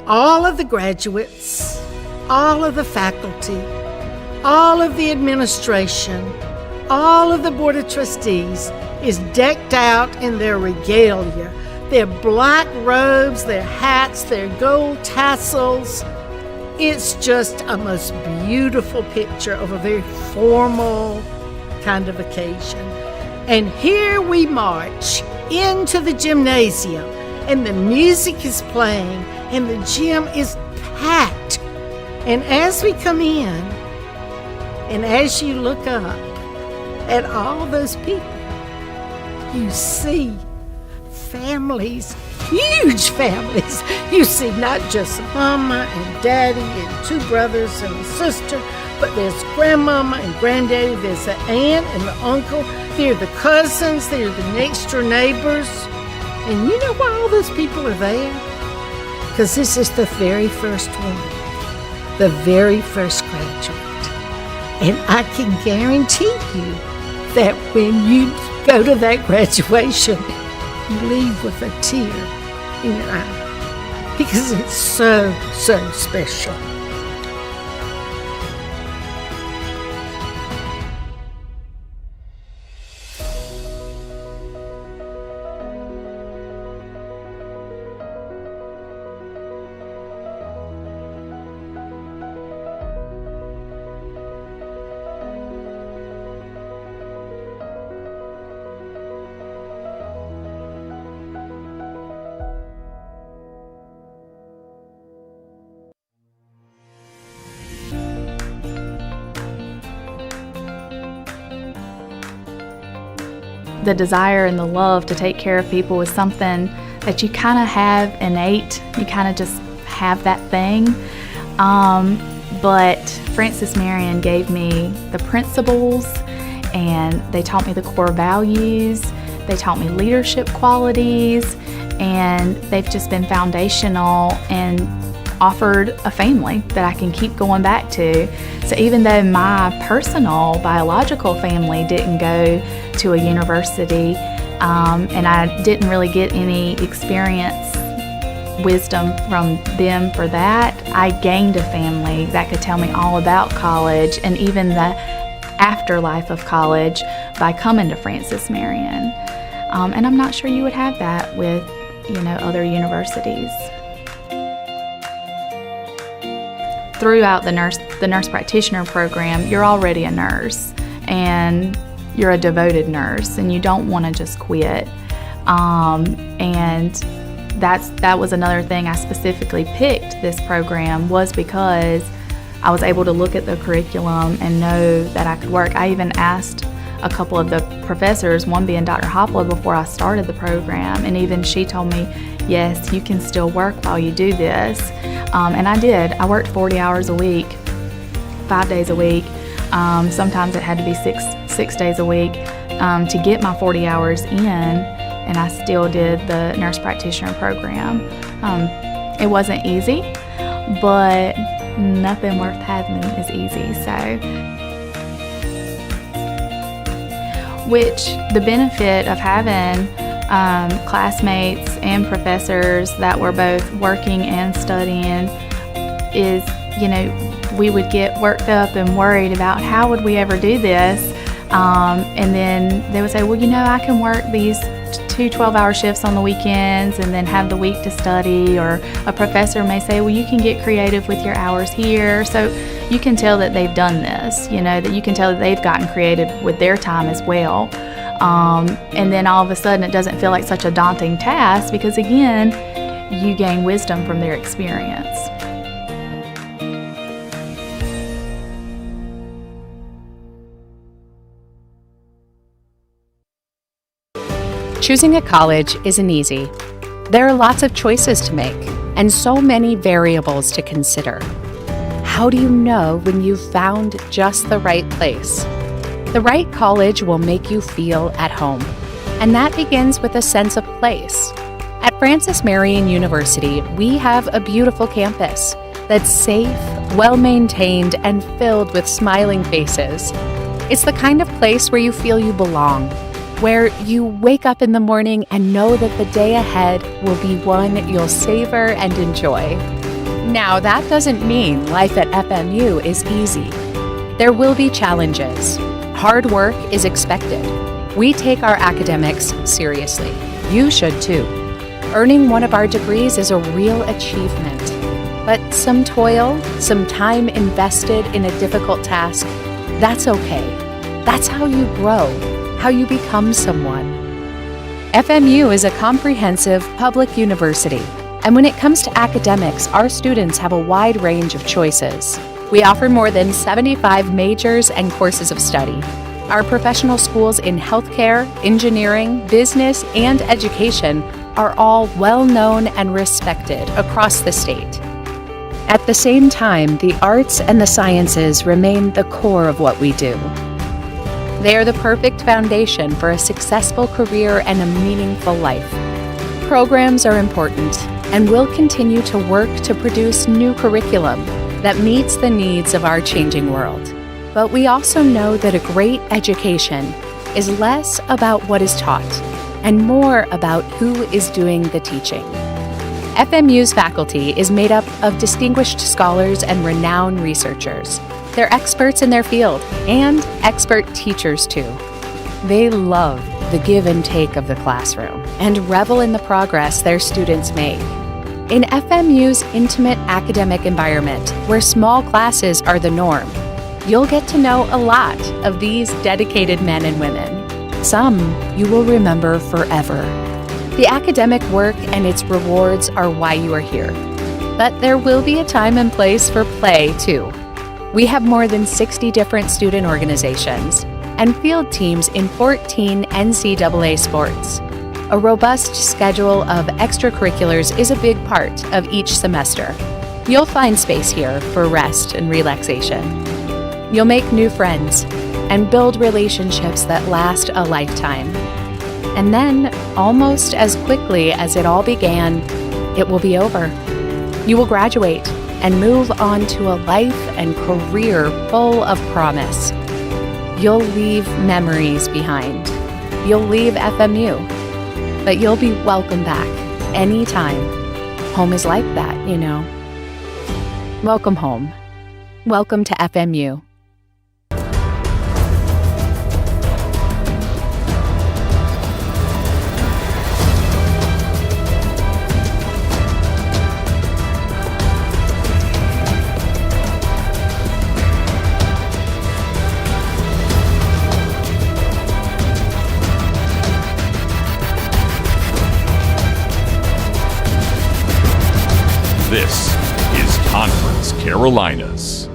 All of the graduates, all of the faculty, all of the administration, all of the Board of Trustees is decked out in their regalia. Their black robes, their hats, their gold tassels. It's just a most beautiful picture of a very formal kind of occasion. And here we march into the gymnasium, and the music is playing, and the gym is packed. And as we come in, and as you look up at all those people, you see families, huge families. You see not just mama and daddy and two brothers and a sister, but there's grandmama and granddaddy, there's the aunt and the uncle, they're the cousins, they're the next door neighbors. And you know why all those people are there? Because this is the very first one, the very first graduate. And I can guarantee you that when you go to that graduation, you leave with a tear in your eye. Because it's so, so special. the desire and the love to take care of people is something that you kind of have innate. You kind of just have that thing. But Francis Marion gave me the principles, and they taught me the core values. They taught me leadership qualities, and they've just been foundational and offered a family that I can keep going back to. So even though my personal biological family didn't go to a university, and I didn't really get any wisdom from them for that, I gained a family that could tell me all about college and even the afterlife of college by coming to Francis Marion. And I'm not sure you would have that with, other universities. Throughout the nurse practitioner program, you're already a nurse, and you're a devoted nurse, and you don't want to just quit. And that was another thing I specifically picked this program, was because I was able to look at the curriculum and know that I could work. I even asked a couple of the professors, one being Dr. Hopla, before I started the program, and even she told me, yes, you can still work while you do this. And I did. I worked 40 hours a week, 5 days a week. Sometimes it had to be six days a week to get my 40 hours in, and I still did the nurse practitioner program. It wasn't easy, but nothing worth having is easy. Which the benefit of having classmates and professors that were both working and studying is, we would get worked up and worried about how would we ever do this. And then they would say, well, I can work these 2 12-hour shifts on the weekends and then have the week to study. Or a professor may say, well, you can get creative with your hours here. So you can tell that they've done this, that you can tell that they've gotten creative with their time as well. And then all of a sudden it doesn't feel like such a daunting task because, again, you gain wisdom from their experience. Choosing a college isn't easy. There are lots of choices to make and so many variables to consider. How do you know when you've found just the right place? The right college will make you feel at home, and that begins with a sense of place. At Francis Marion University, we have a beautiful campus that's safe, well-maintained, and filled with smiling faces. It's the kind of place where you feel you belong, where you wake up in the morning and know that the day ahead will be one you'll savor and enjoy. Now, that doesn't mean life at FMU is easy. There will be challenges. Hard work is expected. We take our academics seriously. You should too. Earning one of our degrees is a real achievement. But some toil, some time invested in a difficult task, that's okay. That's how you grow, how you become someone. FMU is a comprehensive public university, and when it comes to academics, our students have a wide range of choices. We offer more than 75 majors and courses of study. Our professional schools in healthcare, engineering, business, and education are all well known and respected across the state. At the same time, the arts and the sciences remain the core of what we do. They are the perfect foundation for a successful career and a meaningful life. Programs are important, and we'll continue to work to produce new curriculum that meets the needs of our changing world. But we also know that a great education is less about what is taught and more about who is doing the teaching. FMU's faculty is made up of distinguished scholars and renowned researchers. They're experts in their field and expert teachers too. They love the give and take of the classroom and revel in the progress their students make. In FMU's intimate academic environment, where small classes are the norm, you'll get to know a lot of these dedicated men and women. Some you will remember forever. The academic work and its rewards are why you are here. But there will be a time and place for play, too. We have more than 60 different student organizations, and field teams in 14 NCAA sports. A robust schedule of extracurriculars is a big part of each semester. You'll find space here for rest and relaxation. You'll make new friends and build relationships that last a lifetime. And then, almost as quickly as it all began, it will be over. You will graduate and move on to a life and career full of promise. You'll leave memories behind. You'll leave FMU, but you'll be welcome back anytime. Home is like that, you know. Welcome home. Welcome to FMU. This is Conference Carolinas.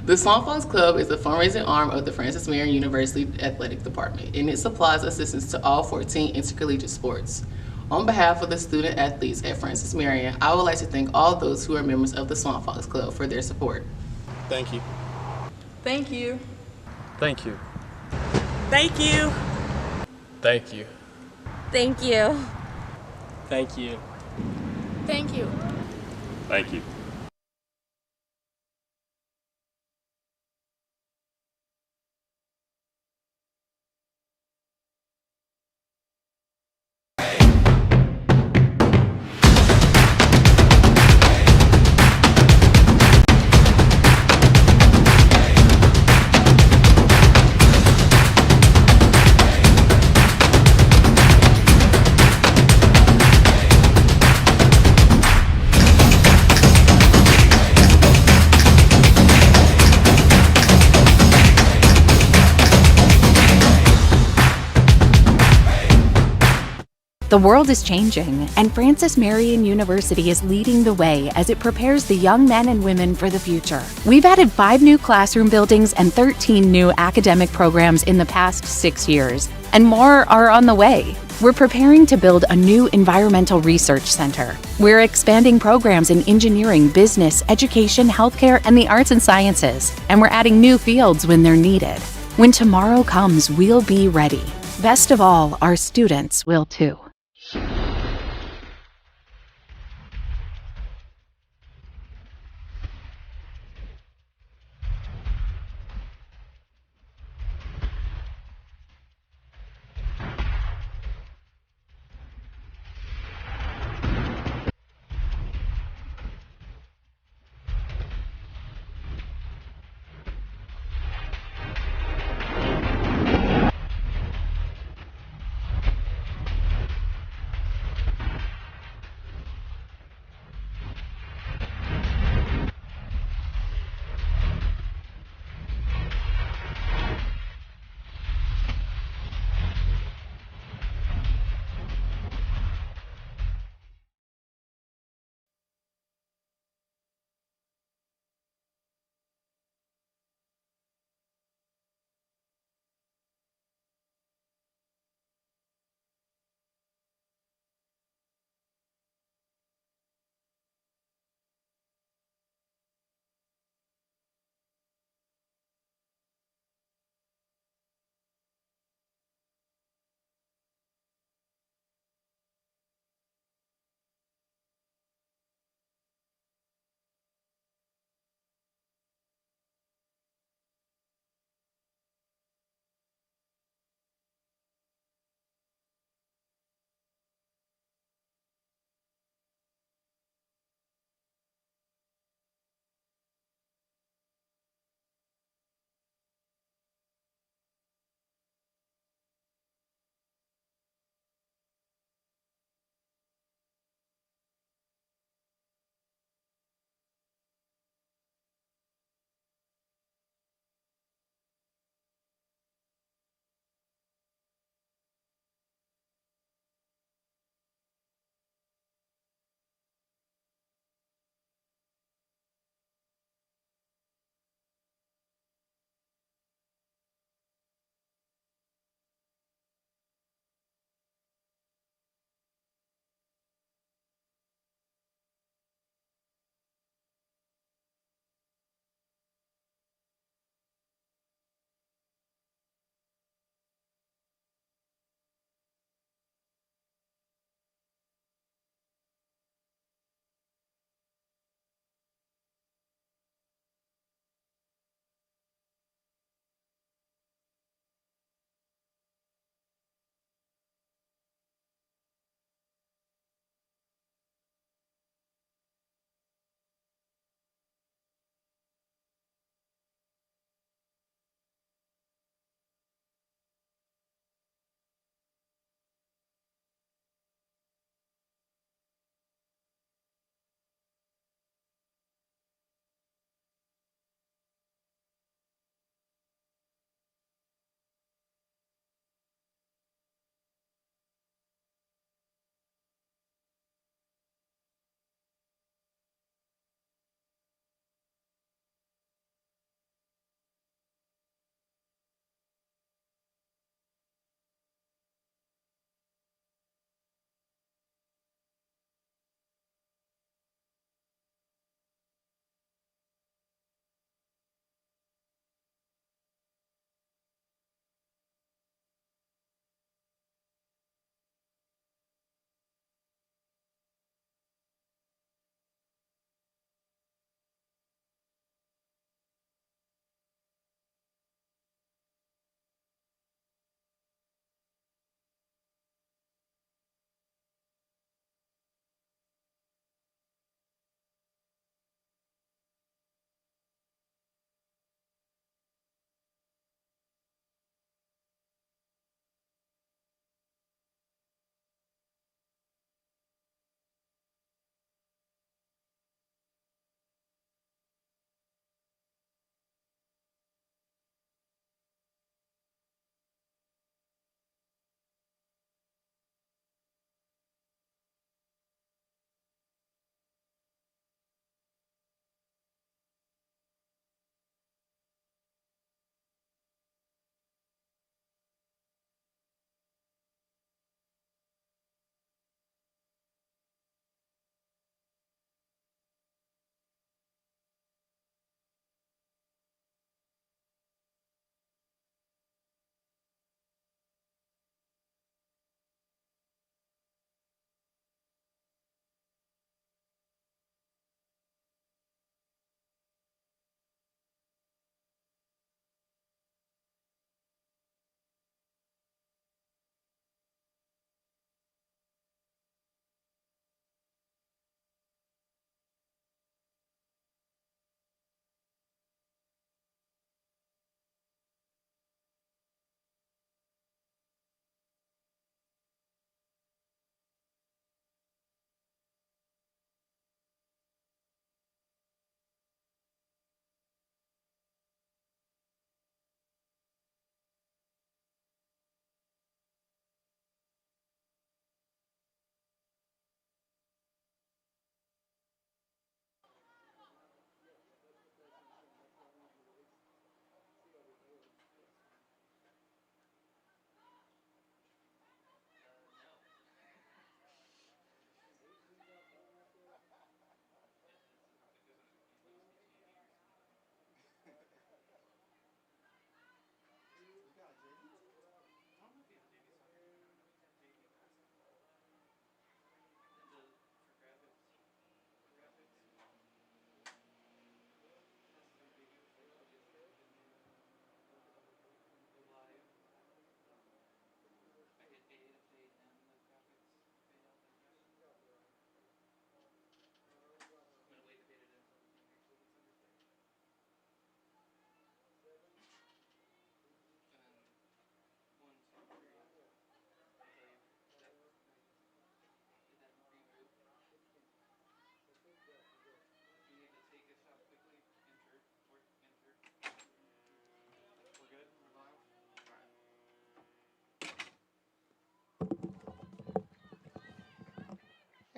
The Swanfox Club is the fundraising arm of the Francis Marion University Athletic Department, and it supplies assistance to all 14 intercollegiate sports. On behalf of the student athletes at Francis Marion, I would like to thank all those who are members of the Swanfox Club for their support. Thank you. Thank you. Thank you. Thank you. Thank you. Thank you. Thank you. Thank you. Thank you. The world is changing, and Francis Marion University is leading the way as it prepares the young men and women for the future. We've added 5 new classroom buildings and 13 new academic programs in the past 6 years, and more are on the way. We're preparing to build a new environmental research center. We're expanding programs in engineering, business, education, healthcare, and the arts and sciences, and we're adding new fields when they're needed. When tomorrow comes, we'll be ready. Best of all, our students will too.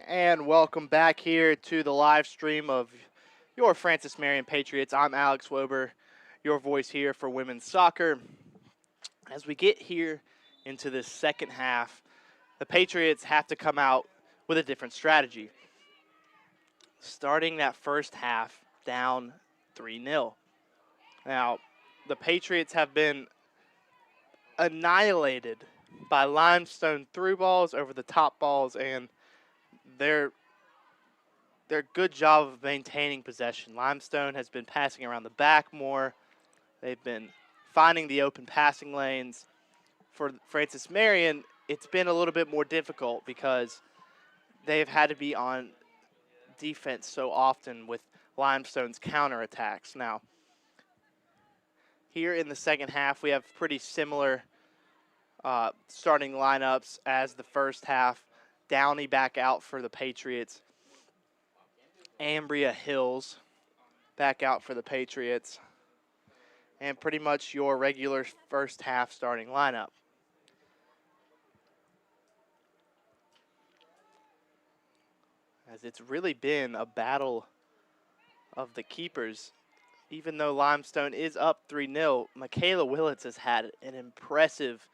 And welcome back here to the live stream of your Francis Marion Patriots. I'm Alex Wober, your voice here for women's soccer. As we get here into this second half, the Patriots have to come out with a different strategy. Starting that first half down 3-0. Now, the Patriots have been annihilated by Limestone through balls over the top balls, and their good job of maintaining possession. Limestone has been passing around the back more. They've been finding the open passing lanes. For Francis Marion, it's been a little bit more difficult because they've had to be on defense so often with Limestone's counterattacks. Now, here in the second half, we have pretty similar starting lineups as the first half. Downey back out for the Patriots. Ambria Hills back out for the Patriots. And pretty much your regular first half starting lineup. As it's really been a battle of the keepers. Even though Limestone is up 3-0, Michaela Willits has had an impressive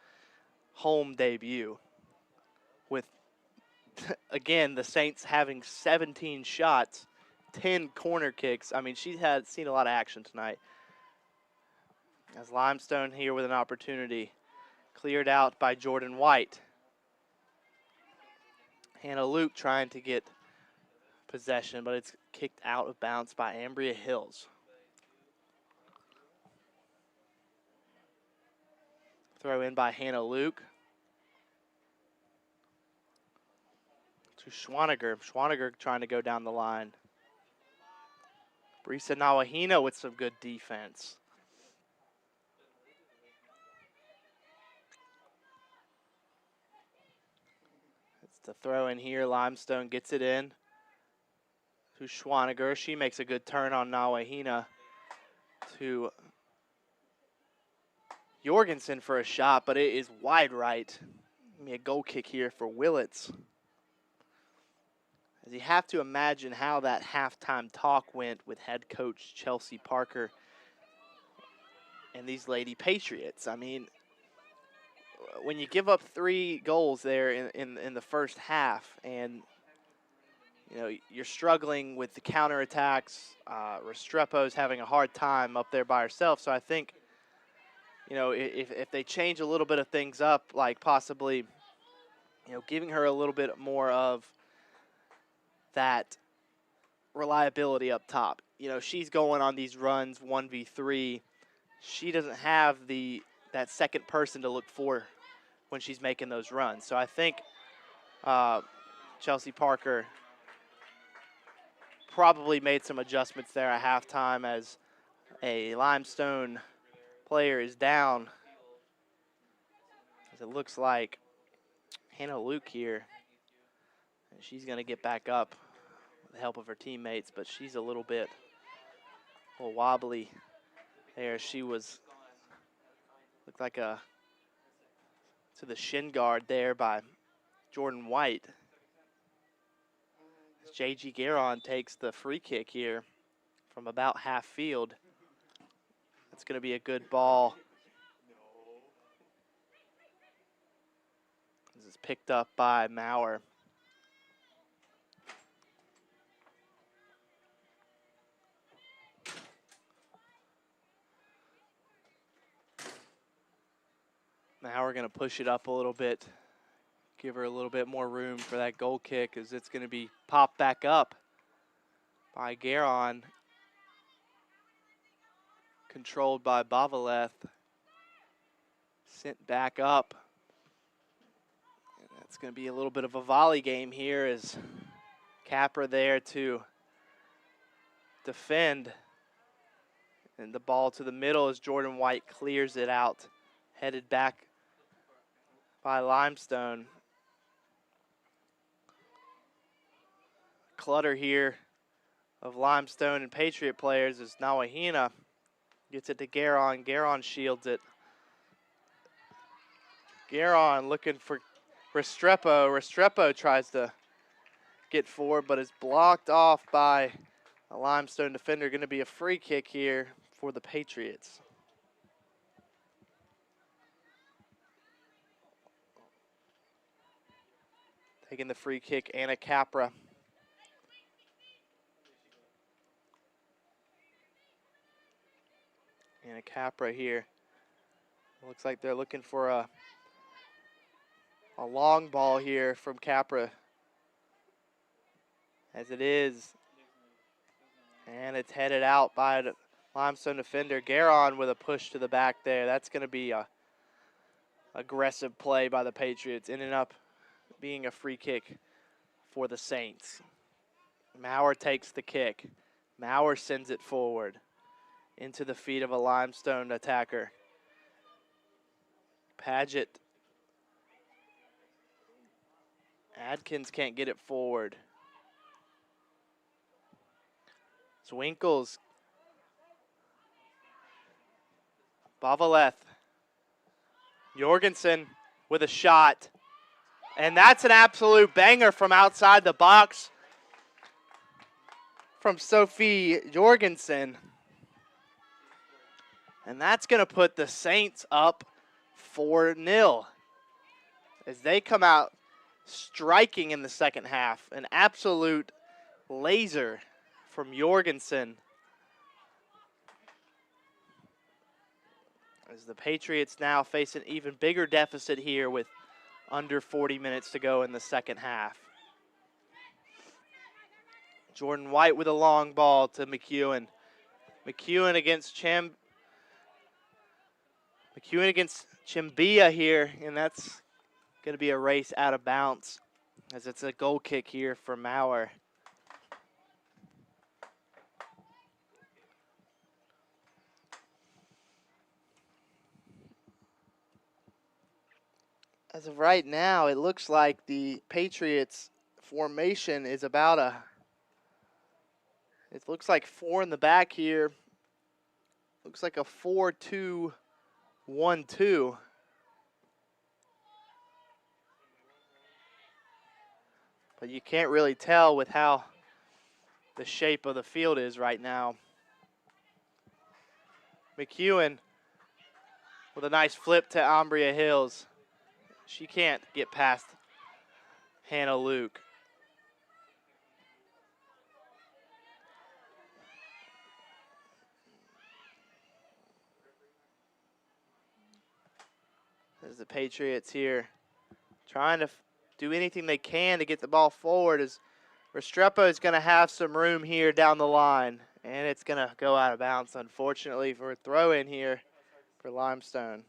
home debut with, again, the Saints having 17 shots, 10 corner kicks. I mean, she's seen a lot of action tonight. As Limestone here with an opportunity, cleared out by Jordan White. Hannah Luke trying to get possession, but it's kicked out of bounds by Ambria Hills. Throw in by Hannah Luke. To Schwaniger. Schwaniger trying to go down the line. Brisa Nawahina with some good defense. It's the throw in here. Limestone gets it in to Schwaniger. She makes a good turn on Nawahina to Jorgensen for a shot, but it is wide right. Give me a goal kick here for Willits. As you have to imagine how that halftime talk went with head coach Chelsea Parker and these Lady Patriots. I mean, when you give up 3 goals there in the first half, and you know you're struggling with the counterattacks, Restrepo's having a hard time up there by herself. So I think, you know, if they change a little bit of things up, like possibly, you know, giving her a little bit more of that reliability up top. You know, she's going on these runs 1v3. She doesn't have that second person to look for when she's making those runs. So I think Chelsea Parker probably made some adjustments there at halftime as a Limestone player is down. As it looks like Hannah Luke here, and she's going to get back up with the help of her teammates, but she's a little wobbly there. She looked like to the shin guard there by Jordan White. J.G. Guerin takes the free kick here from about half field. That's going to be a good ball. This is picked up by Maurer. Now we're going to push it up a little bit, give her a little bit more room for that goal kick, as it's going to be popped back up by Guerin, controlled by Bavaleth, sent back up. And that's going to be a little bit of a volley game here as Capra there to defend. And the ball to the middle as Jordan White clears it out, headed back by Limestone. Clutter here of Limestone and Patriot players as Nawahina gets it to Guerin. Guerin shields it. Guerin looking for Restrepo. Restrepo tries to get forward, but is blocked off by a Limestone defender. Going to be a free kick here for the Patriots. Taking the free kick, Anna Capra. Anna Capra here. Looks like they're looking for a long ball here from Capra. As it is. And it's headed out by the Limestone defender. Garon with a push to the back there. That's going to be a aggressive play by the Patriots. Ending up being a free kick for the Saints. Maurer takes the kick. Maurer sends it forward into the feet of a Limestone attacker. Paget. Adkins can't get it forward. Zwinkels. Bavaleth. Jorgensen with a shot. And that's an absolute banger from outside the box from Sophie Jorgensen. And that's going to put the Saints up 4-0 as they come out striking in the second half. An absolute laser from Jorgensen. As the Patriots now face an even bigger deficit here with under 40 minutes to go in the second half. Jordan White with a long ball to McEwen. McEwen against Chimbia here, and that's going to be a race out of bounds as it's a goal kick here for Maurer. As of right now, it looks like the Patriots formation is about it looks like 4 in the back here. Looks like a 4-2-1-2. But you can't really tell with how the shape of the field is right now. McEwen with a nice flip to Umbria Hills. She can't get past Hannah Luke. As the Patriots here trying to do anything they can to get the ball forward, as Restrepo is going to have some room here down the line. And it's going to go out of bounds, unfortunately, for a throw in here for Limestone.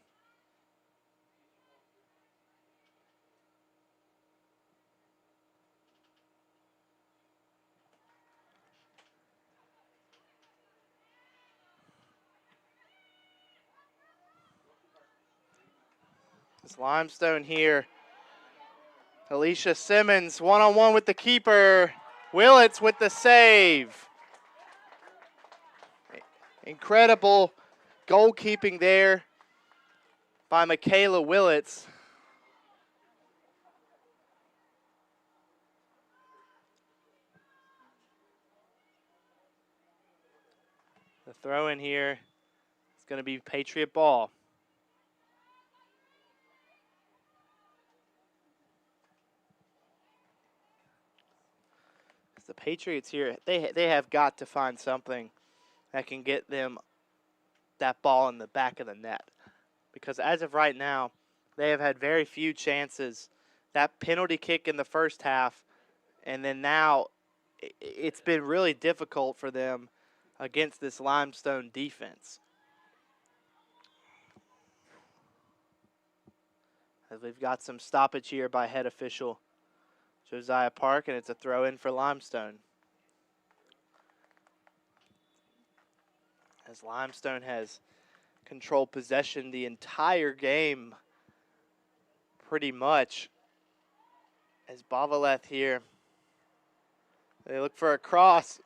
It's Limestone here. Alicia Simmons one-on-one with the keeper. Willits with the save. Incredible goalkeeping there by Michaela Willits. The throw in here is going to be Patriot ball. The Patriots here, they have got to find something that can get them that ball in the back of the net. Because as of right now, they have had very few chances. That penalty kick in the first half, and then now it's been really difficult for them against this Limestone defense. As we've got some stoppage here by head official Josiah Park, and it's a throw-in for Limestone. As Limestone has controlled possession the entire game, pretty much. As Bavaleth here, they look for a cross.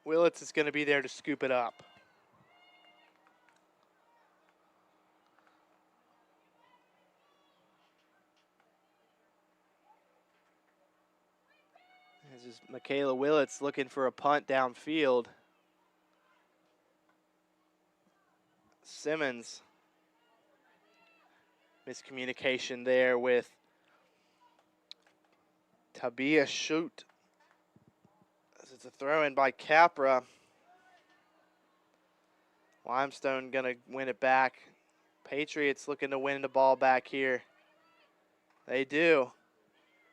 Willits is going to be there to scoop it up. This is Michaela Willits looking for a punt downfield. Simmons. Miscommunication there with Tabia Shoot. It's a throw in by Capra. Limestone gonna win it back. Patriots looking to win the ball back here. They do.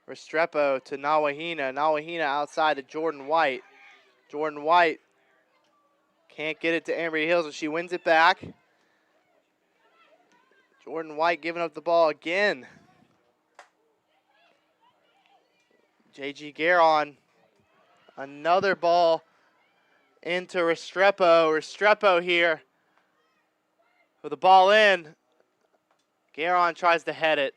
Restrepo to Nawahina. Nawahina outside to Jordan White. Jordan White can't get it to Ambry Hills, and she wins it back. Jordan White giving up the ball again. J.G. Garon. Another ball into Restrepo. Restrepo here with the ball in. Garon tries to head it.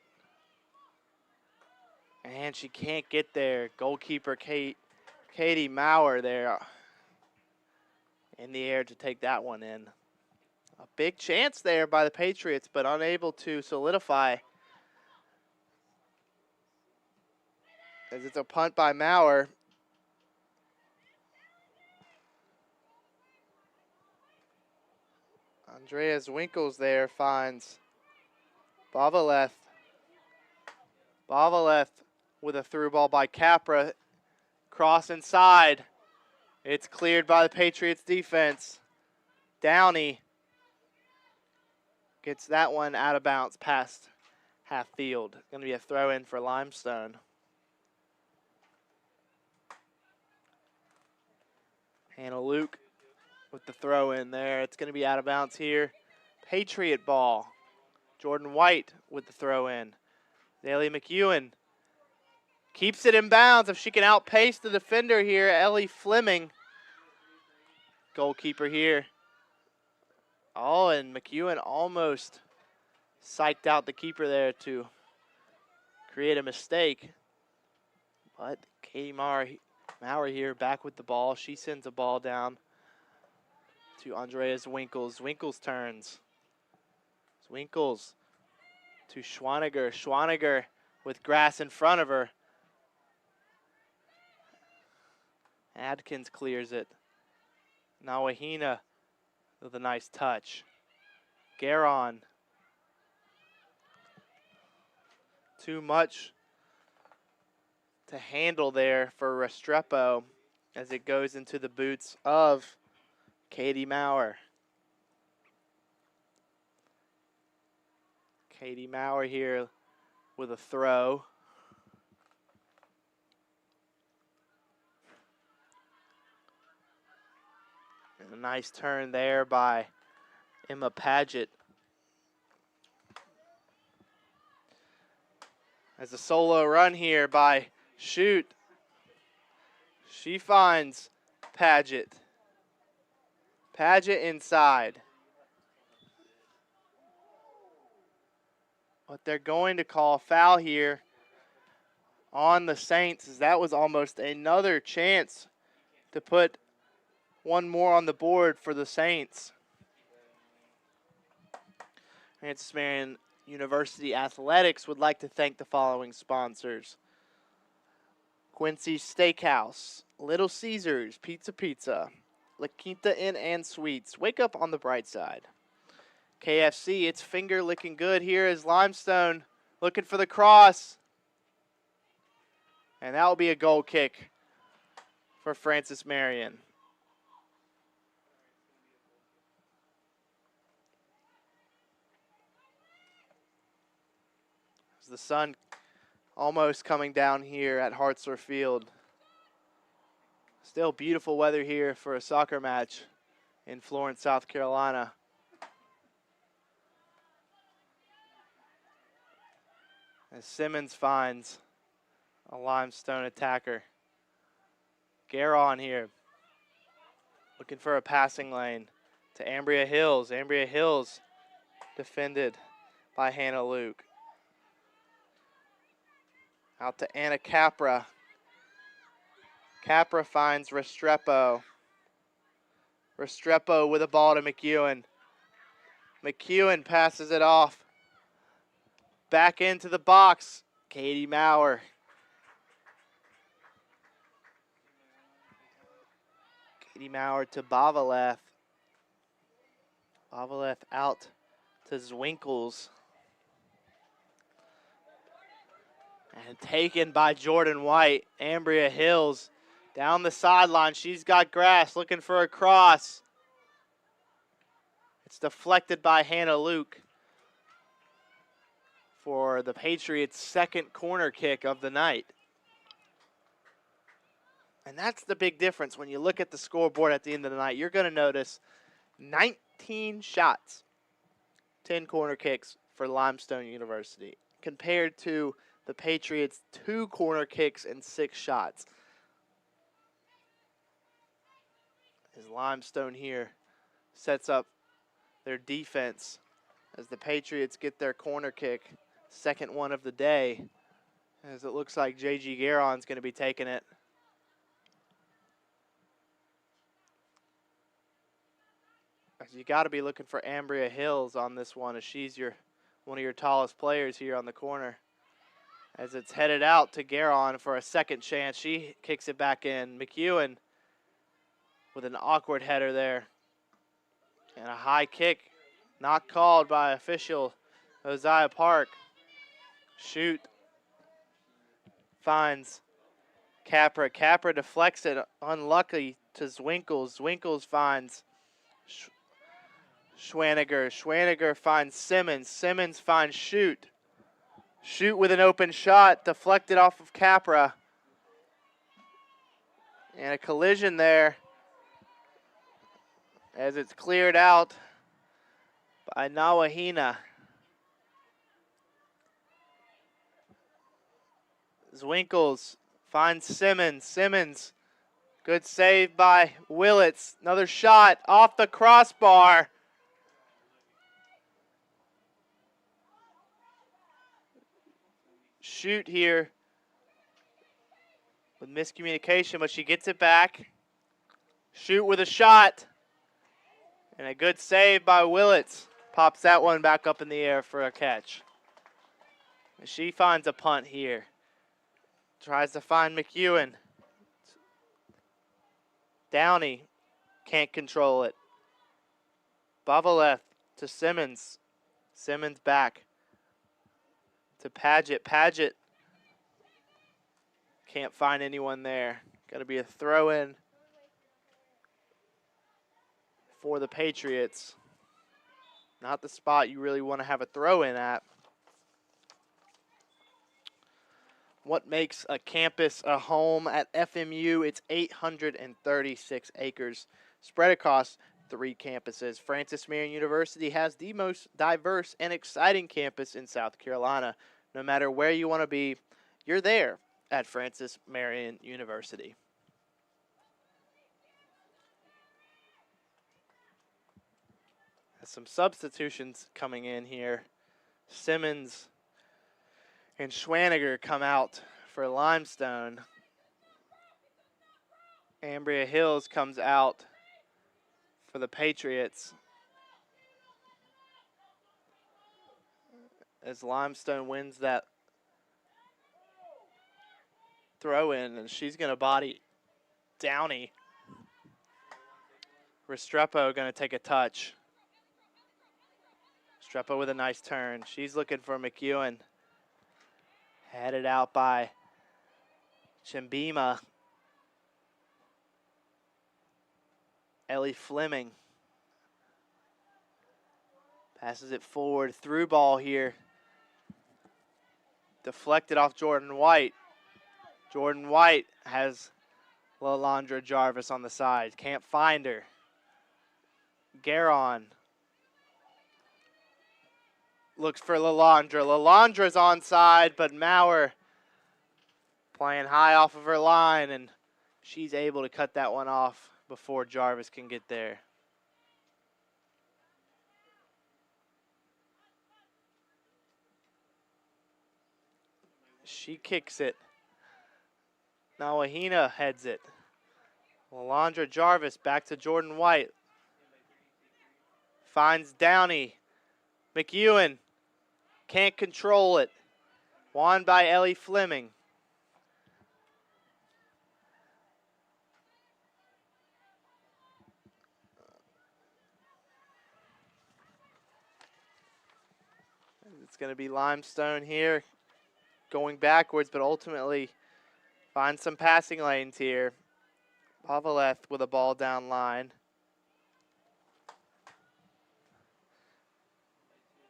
And she can't get there. Goalkeeper Katie Maurer there in the air to take that one in. A big chance there by the Patriots, but unable to solidify. As it's a punt by Maurer. Andreas Winkles there finds Bavaleth. Bavaleth with a through ball by Capra. Cross inside. It's cleared by the Patriots defense. Downey gets that one out of bounds past half field. Going to be a throw in for Limestone. Hannah Luke with the throw in there. It's going to be out of bounds here. Patriot ball. Jordan White with the throw in. Daly McEwen keeps it in bounds. If she can outpace the defender here, Ellie Fleming. Goalkeeper here. Oh, and McEwen almost psyched out the keeper there to create a mistake. But Katie Maurer here back with the ball. She sends a ball down to Andreas Winkles. Winkles turns. Winkles to Schwaniger. Schwaniger with grass in front of her. Adkins clears it. Nawahina with a nice touch. Garon. Too much to handle there for Restrepo as it goes into the boots of Katie Maurer. Katie Maurer here with a throw. And a nice turn there by Emma Paget. As a solo run here by Shoot. She finds Paget. Paget inside. But they're going to call a foul here on the Saints, as that was almost another chance to put one more on the board for the Saints. Francis Marion University Athletics would like to thank the following sponsors: Quincy's Steakhouse, Little Caesars Pizza, La Quinta Inn and Suites. Wake up on the bright side. KFC, it's finger licking good here as Limestone looking for the cross. And that will be a goal kick for Francis Marion. As the sun almost coming down here at Hartzler Field. Still beautiful weather here for a soccer match in Florence, South Carolina. As Simmons finds a Limestone attacker. Garon here looking for a passing lane to Ambria Hills. Ambria Hills defended by Hannah Luke. Out to Anna Capra. Capra finds Restrepo. Restrepo with a ball to McEwen. McEwen passes it off. Back into the box. Katie Maurer. Katie Maurer to Bavalev. Bavalev out to Zwinkels. And taken by Jordan White. Ambria Hills down the sideline. She's got grass, looking for a cross. It's deflected by Hannah Luke for the Patriots' second corner kick of the night. And that's the big difference when you look at the scoreboard at the end of the night. You're going to notice 19 shots, 10 corner kicks for Limestone University, compared to the Patriots' 2 corner kicks and 6 shots. As Limestone here sets up their defense as the Patriots get their corner kick, second one of the day, as it looks like J.G. Garon's going to be taking it. You got to be looking for Ambria Hills on this one, as she's one of your tallest players here on the corner. As it's headed out to Garon for a second chance, she kicks it back in. McEwen with an awkward header there. And a high kick, not called by official Hosea Park. Shoot finds Capra. Capra deflects it, unlucky to Zwinkels. Zwinkels finds Schwaniger. Schwaniger finds Simmons. Simmons finds Shoot. Shoot with an open shot, deflected off of Capra. And a collision there as it's cleared out by Nawahina. Zwinkels finds Simmons. Simmons, good save by Willits. Another shot off the crossbar. Shoot here with miscommunication, but she gets it back. Shoot with a shot. And a good save by Willits. Pops that one back up in the air for a catch. And she finds a punt here. Tries to find McEwen. Downey can't control it. Bavalev to Simmons. Simmons back to Paget. Paget can't find anyone there. Got to be a throw-in for the Patriots. Not the spot you really want to have a throw-in at. What makes a campus a home at FMU? It's 836 acres spread across 3 campuses. Francis Marion University has the most diverse and exciting campus in South Carolina. No matter where you want to be, you're there at Francis Marion University. Some substitutions coming in here. Simmons and Schwaniger come out for Limestone. Ambria Hills comes out for the Patriots. As Limestone wins that throw-in, and she's going to body Downey. Restrepo going to take a touch. Restrepo with a nice turn. She's looking for McEwen. Headed out by Chimbima. Ellie Fleming. Passes it forward. Through ball here. Deflected off Jordan White. Jordan White has LaLondra Jarvis on the side. Can't find her. Garon looks for LaLondra. LaLondra's onside, but Maurer playing high off of her line, and she's able to cut that one off before Jarvis can get there. She kicks it. Nawahina heads it. LaLondra Jarvis back to Jordan White. Finds Downey. McEwen can't control it. Won by Ellie Fleming. It's going to be Limestone here going backwards, but ultimately find some passing lanes here. Paveleth with a ball down line.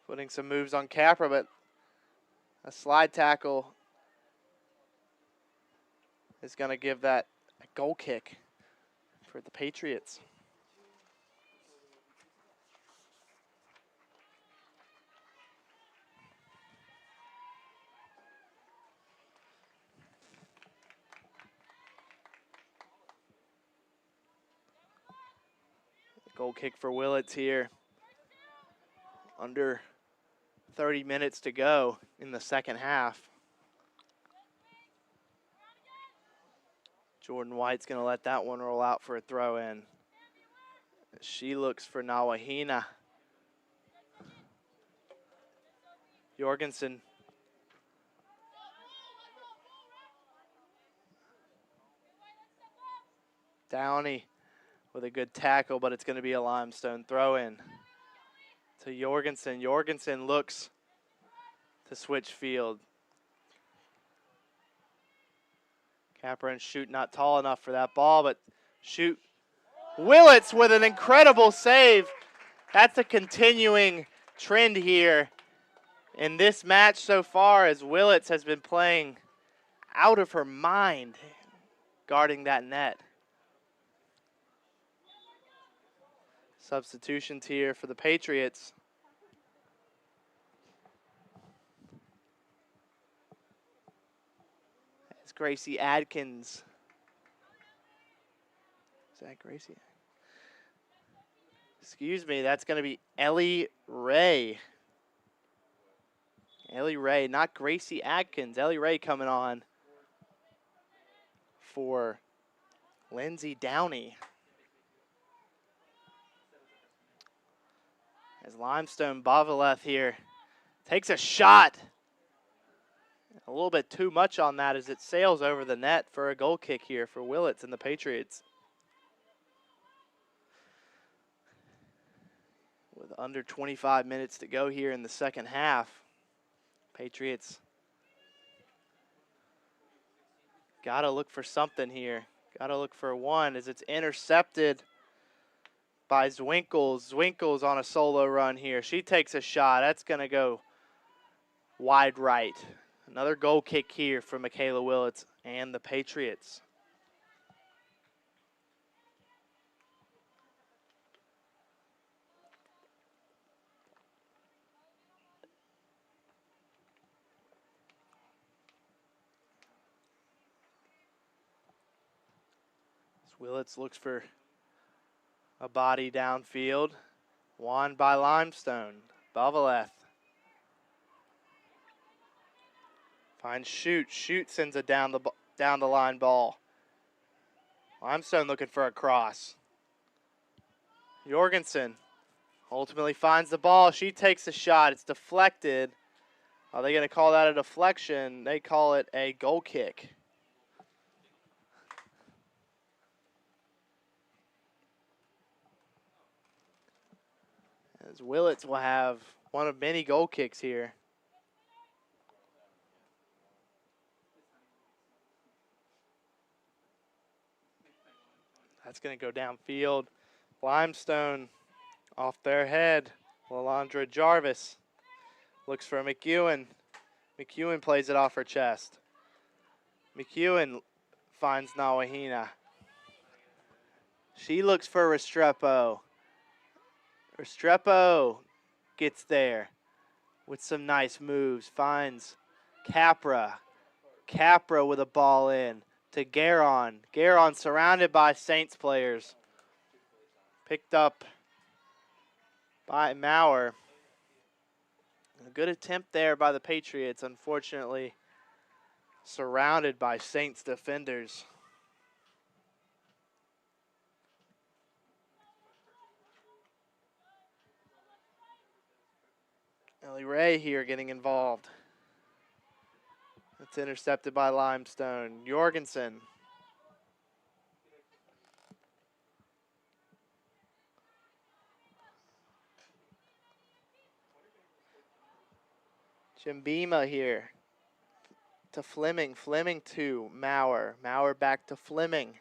Putting some moves on Capra, but a slide tackle is going to give that a goal kick for the Patriots. Goal kick for Willits here. Under 30 minutes to go in the second half. Jordan White's going to let that one roll out for a throw in. She looks for Nawahina. Jorgensen. Downey with a good tackle, but it's going to be a Limestone throw in to Jorgensen. Jorgensen looks to switch field. Capra and Shoot not tall enough for that ball, but Shoot. Willits with an incredible save. That's a continuing trend here in this match so far, as Willits has been playing out of her mind guarding that net. Substitutions here for the Patriots. It's Gracie Adkins. Is that Gracie? Excuse me, that's going to be Ellie Ray. Ellie Ray, not Gracie Adkins. Ellie Ray coming on for Lindsay Downey. As Limestone Bavaleth here takes a shot. A little bit too much on that as it sails over the net for a goal kick here for Willits and the Patriots. With under 25 minutes to go here in the second half, Patriots got to look for something here. Got to look for one as it's intercepted by Zwinkels. Zwinkels on a solo run here. She takes a shot. That's going to go wide right. Another goal kick here for Michaela Willits and the Patriots. Willits looks for a body downfield. Won by Limestone. Bavaleth finds Shoot. Shoot sends a down the line ball. Limestone looking for a cross. Jorgensen ultimately finds the ball. She takes a shot. It's deflected. Are they going to call that a deflection? They call it a goal kick. As Willits will have one of many goal kicks here. That's going to go downfield. Limestone off their head. Lalandra Jarvis looks for McEwen. McEwen plays it off her chest. McEwen finds Nawahina. She looks for Restrepo. Restrepo gets there with some nice moves. Finds Capra. Capra with a ball in to Garon. Garon surrounded by Saints players. Picked up by Maurer. A good attempt there by the Patriots. Unfortunately, surrounded by Saints defenders. Ellie Ray here getting involved. It's intercepted by Limestone. Jorgensen. Chimbima here to Fleming. Fleming to Maurer. Maurer back to Fleming.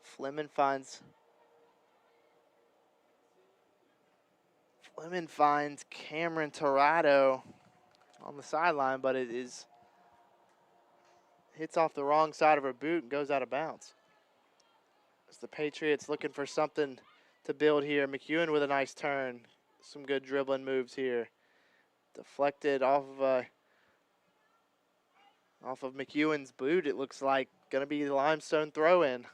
Fleming finds Cameron Torado on the sideline, but it hits off the wrong side of her boot and goes out of bounds. As the Patriots looking for something to build here. McEwen with a nice turn. Some good dribbling moves here. Deflected off of McEwen's boot. It looks like going to be the Limestone throw-in.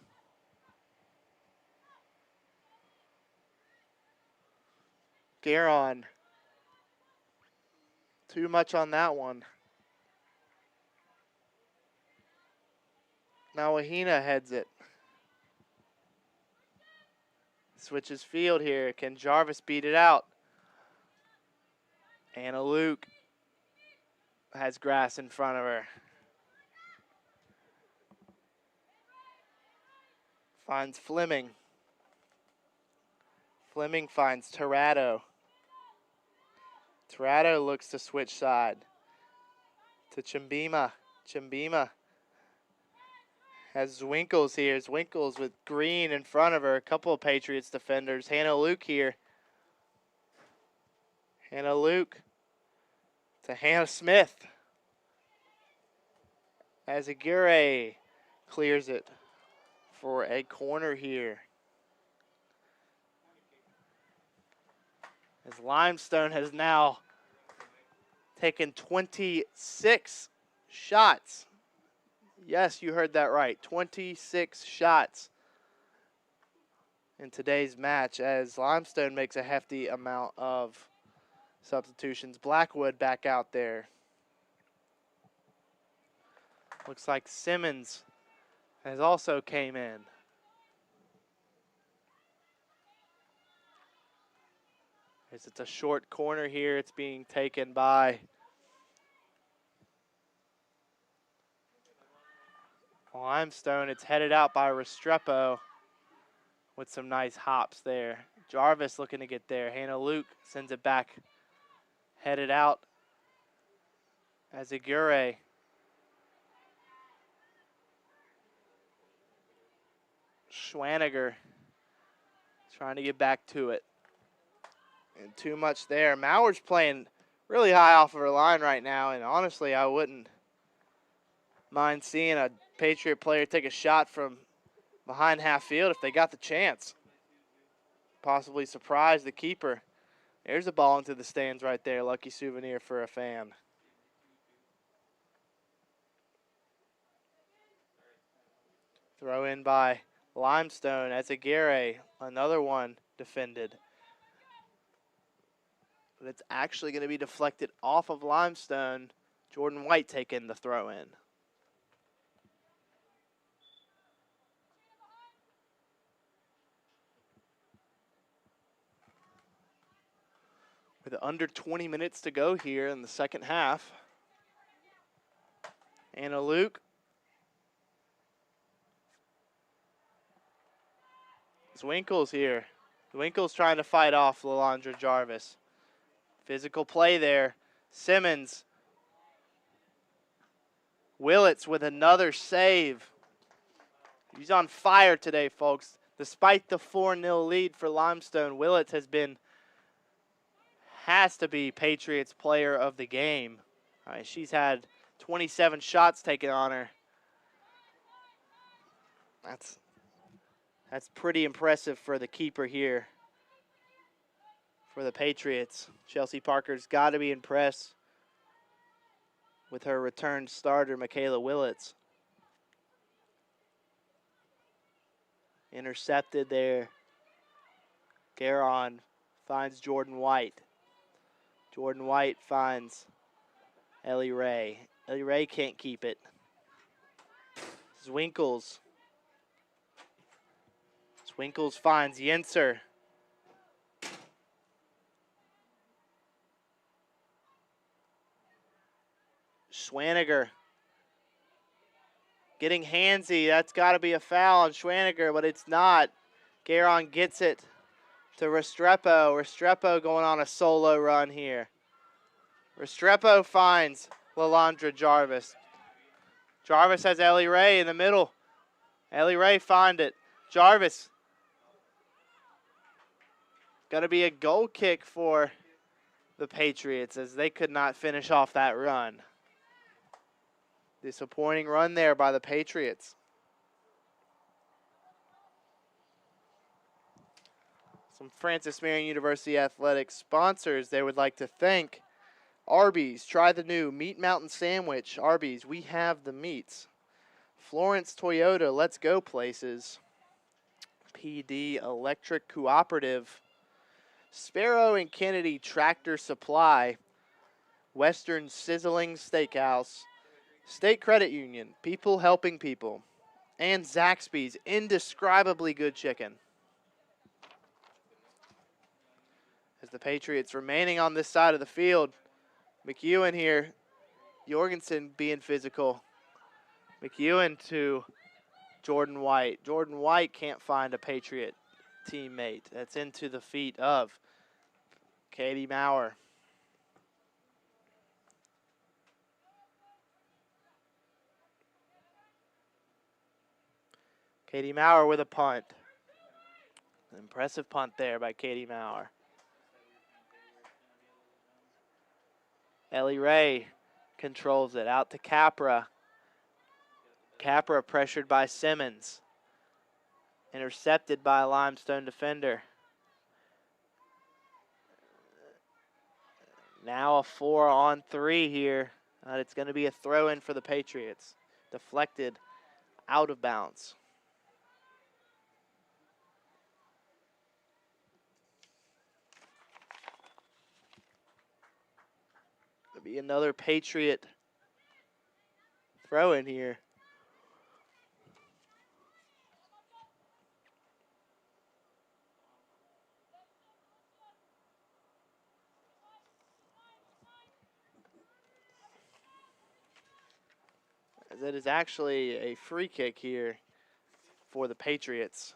Garon. Too much on that one. Now Wahina heads it. Switches field here. Can Jarvis beat it out? Anna Luke has grass in front of her. Finds Fleming. Fleming finds Torado. Torado looks to switch side to Chimbima. Chimbima has Zwinkels here. Zwinkels with Green in front of her. A couple of Patriots defenders. Hannah Luke here. Hannah Luke to Hannah Smith. As Aguirre clears it for a corner here. As Limestone has now taken 26 shots. Yes, you heard that right. 26 shots in today's match as Limestone makes a hefty amount of substitutions. Blackwood back out there. Looks like Simmons has also came in. As it's a short corner here, it's being taken by Limestone. It's headed out by Restrepo with some nice hops there. Jarvis looking to get there. Hannah Luke sends it back, headed out as Aguirre. Schwaniger trying to get back to it. And too much there. Maurer's playing really high off of her line right now, and honestly, I wouldn't mind seeing a Patriot player take a shot from behind half field if they got the chance. Possibly surprise the keeper. There's a ball into the stands right there. Lucky souvenir for a fan. Throw in by Limestone as Aguirre. Another one defended. But it's actually going to be deflected off of Limestone. Jordan White taking the throw in. With under 20 minutes to go here in the second half. Anna Luke. Zwinkels here. Zwinkels trying to fight off Lalandra Jarvis. Physical play there. Simmons. Willits with another save. He's on fire today, folks. Despite the 4-0 lead for Limestone, Willits has to be Patriots player of the game. All right, she's had 27 shots taken on her. That's pretty impressive for the keeper here. For the Patriots, Chelsea Parker's got to be impressed with her returned starter, Michaela Willits. Intercepted there. Garon finds Jordan White. Jordan White finds Ellie Ray. Ellie Ray can't keep it. Zwinkels. Zwinkels finds Yenser. Schwaniger getting handsy. That's got to be a foul on Schwaniger, but it's not. Garon gets it. to Restrepo. Restrepo going on a solo run here. Restrepo finds Lalandra Jarvis. Jarvis has Ellie Ray in the middle. Ellie Ray find it. Jarvis. Going to be a goal kick for the Patriots as they could not finish off that run. Disappointing run there by the Patriots. Some Francis Marion University Athletics sponsors they would like to thank. Arby's, try the new Meat Mountain Sandwich. Arby's, we have the meats. Florence Toyota, let's go places. PD Electric Cooperative. Sparrow and Kennedy Tractor Supply. Western Sizzling Steakhouse. State Credit Union, people helping people. And Zaxby's, indescribably good chicken. As the Patriots remaining on this side of the field. McEwen here. Jorgensen being physical. McEwen to Jordan White. Jordan White can't find a Patriot teammate. That's into the feet of Katie Maurer. Katie Maurer with a punt. An impressive punt there by Katie Maurer. Ellie Ray controls it out to Capra. Capra pressured by Simmons. Intercepted by a Limestone defender. Now a 4-on-3 here. It's going to be a throw-in for the Patriots. Deflected out of bounds. Be another Patriot throw in here. As it is actually a free kick here for the Patriots.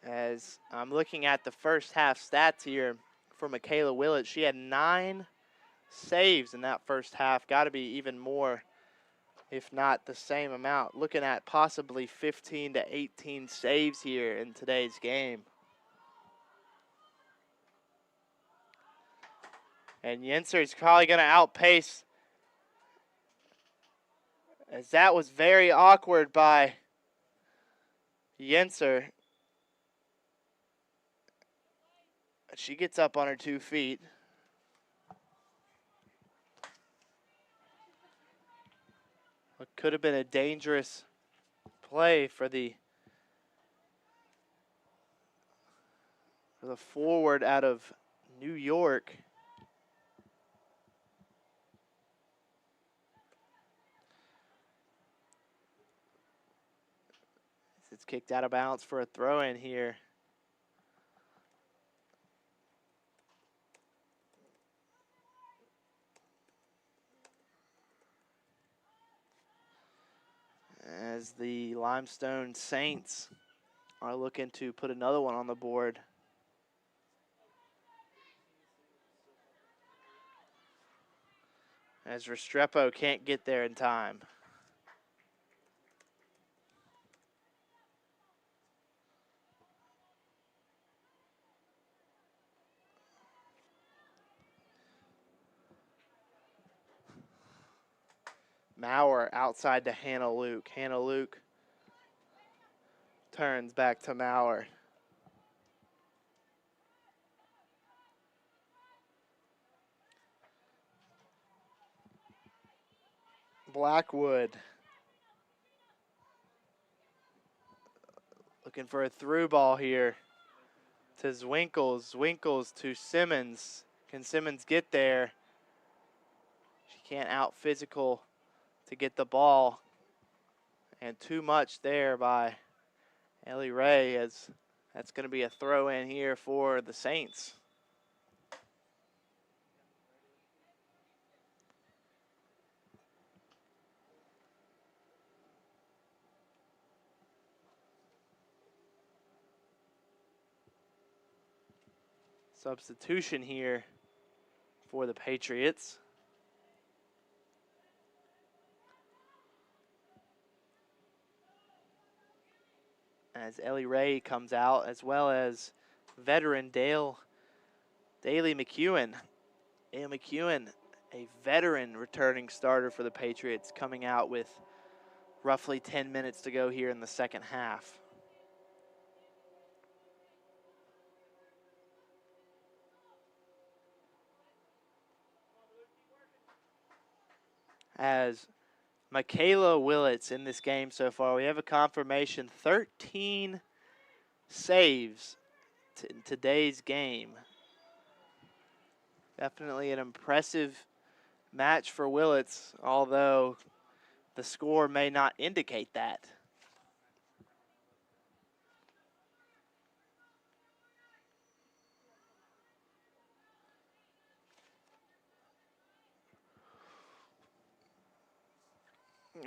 As I'm looking at the first half stats here for Michaela Willett, she had 9 saves in that first half. Got to be even more, if not the same amount. Looking at possibly 15 to 18 saves here in today's game. And Yenser is probably going to outpace, as that was very awkward by Yenser. She gets up on her 2 feet. What could have been a dangerous play for the forward out of New York. It's kicked out of bounds for a throw-in here. As the Limestone Saints are looking to put another one on the board. As Restrepo can't get there in time. Maurer outside to Hannah Luke. Hannah Luke turns back to Maurer. Blackwood looking for a through ball here to Zwinkels. Zwinkels to Simmons. Can Simmons get there? She can't out physical to get the ball, and too much there by Ellie Ray, as that's going to be a throw in here for the Saints. Substitution here for the Patriots. As Ellie Ray comes out, as well as veteran Daly McEwen. Dale McEwen, a veteran returning starter for the Patriots, coming out with roughly 10 minutes to go here in the second half. As Michaela Willits in this game so far, we have a confirmation, 13 saves in today's game. Definitely an impressive match for Willits, although the score may not indicate that.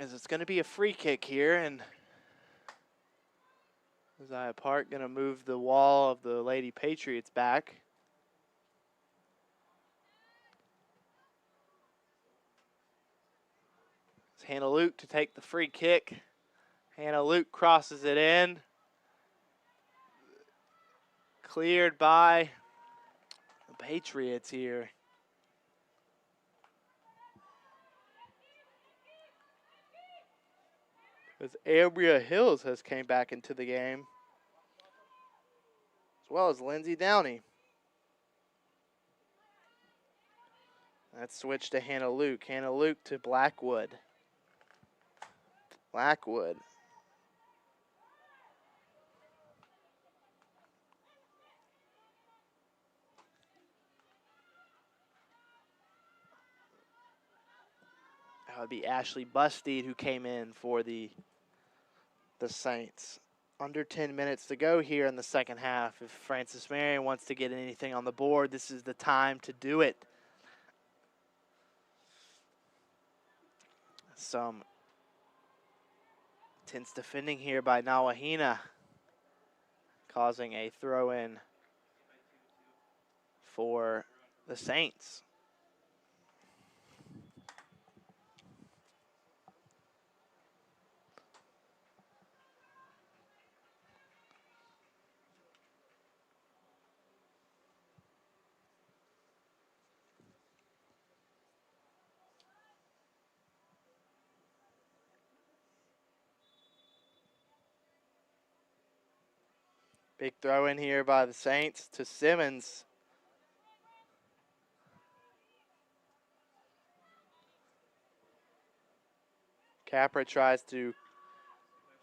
As it's going to be a free kick here, and Isaiah Park going to move the wall of the Lady Patriots back. It's Hannah Luke to take the free kick. Hannah Luke crosses it in. Cleared by the Patriots here. As Ambria Hills has came back into the game, as well as Lindsay Downey. That's switched to Hannah Luke. Hannah Luke to Blackwood. Blackwood. That would be Ashley Bustede, who came in for the Saints. Under 10 minutes to go here in the second half. If Francis Marion wants to get anything on the board, this is the time to do it. Some tense defending here by Nawahina, causing a throw-in for the Saints. Big throw in here by the Saints to Simmons. Capra tries to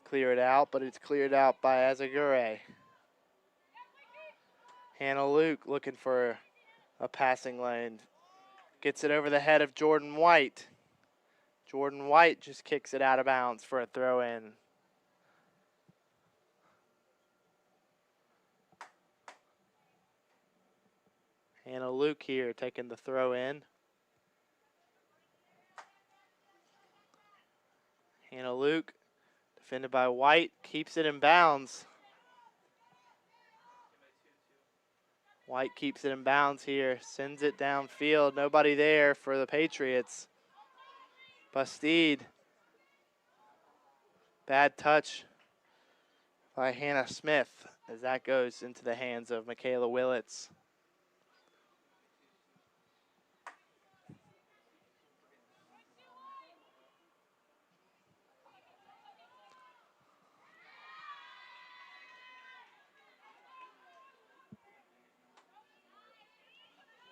clear it out, but it's cleared out by Azagure. Hannah Luke looking for a passing lane. Gets it over the head of Jordan White. Jordan White just kicks it out of bounds for a throw in. Hannah Luke here taking the throw in. Hannah Luke, defended by White, keeps it in bounds. White keeps it in bounds here, sends it downfield. Nobody there for the Patriots. Bustede. Bad touch by Hannah Smith as that goes into the hands of Michaela Willits.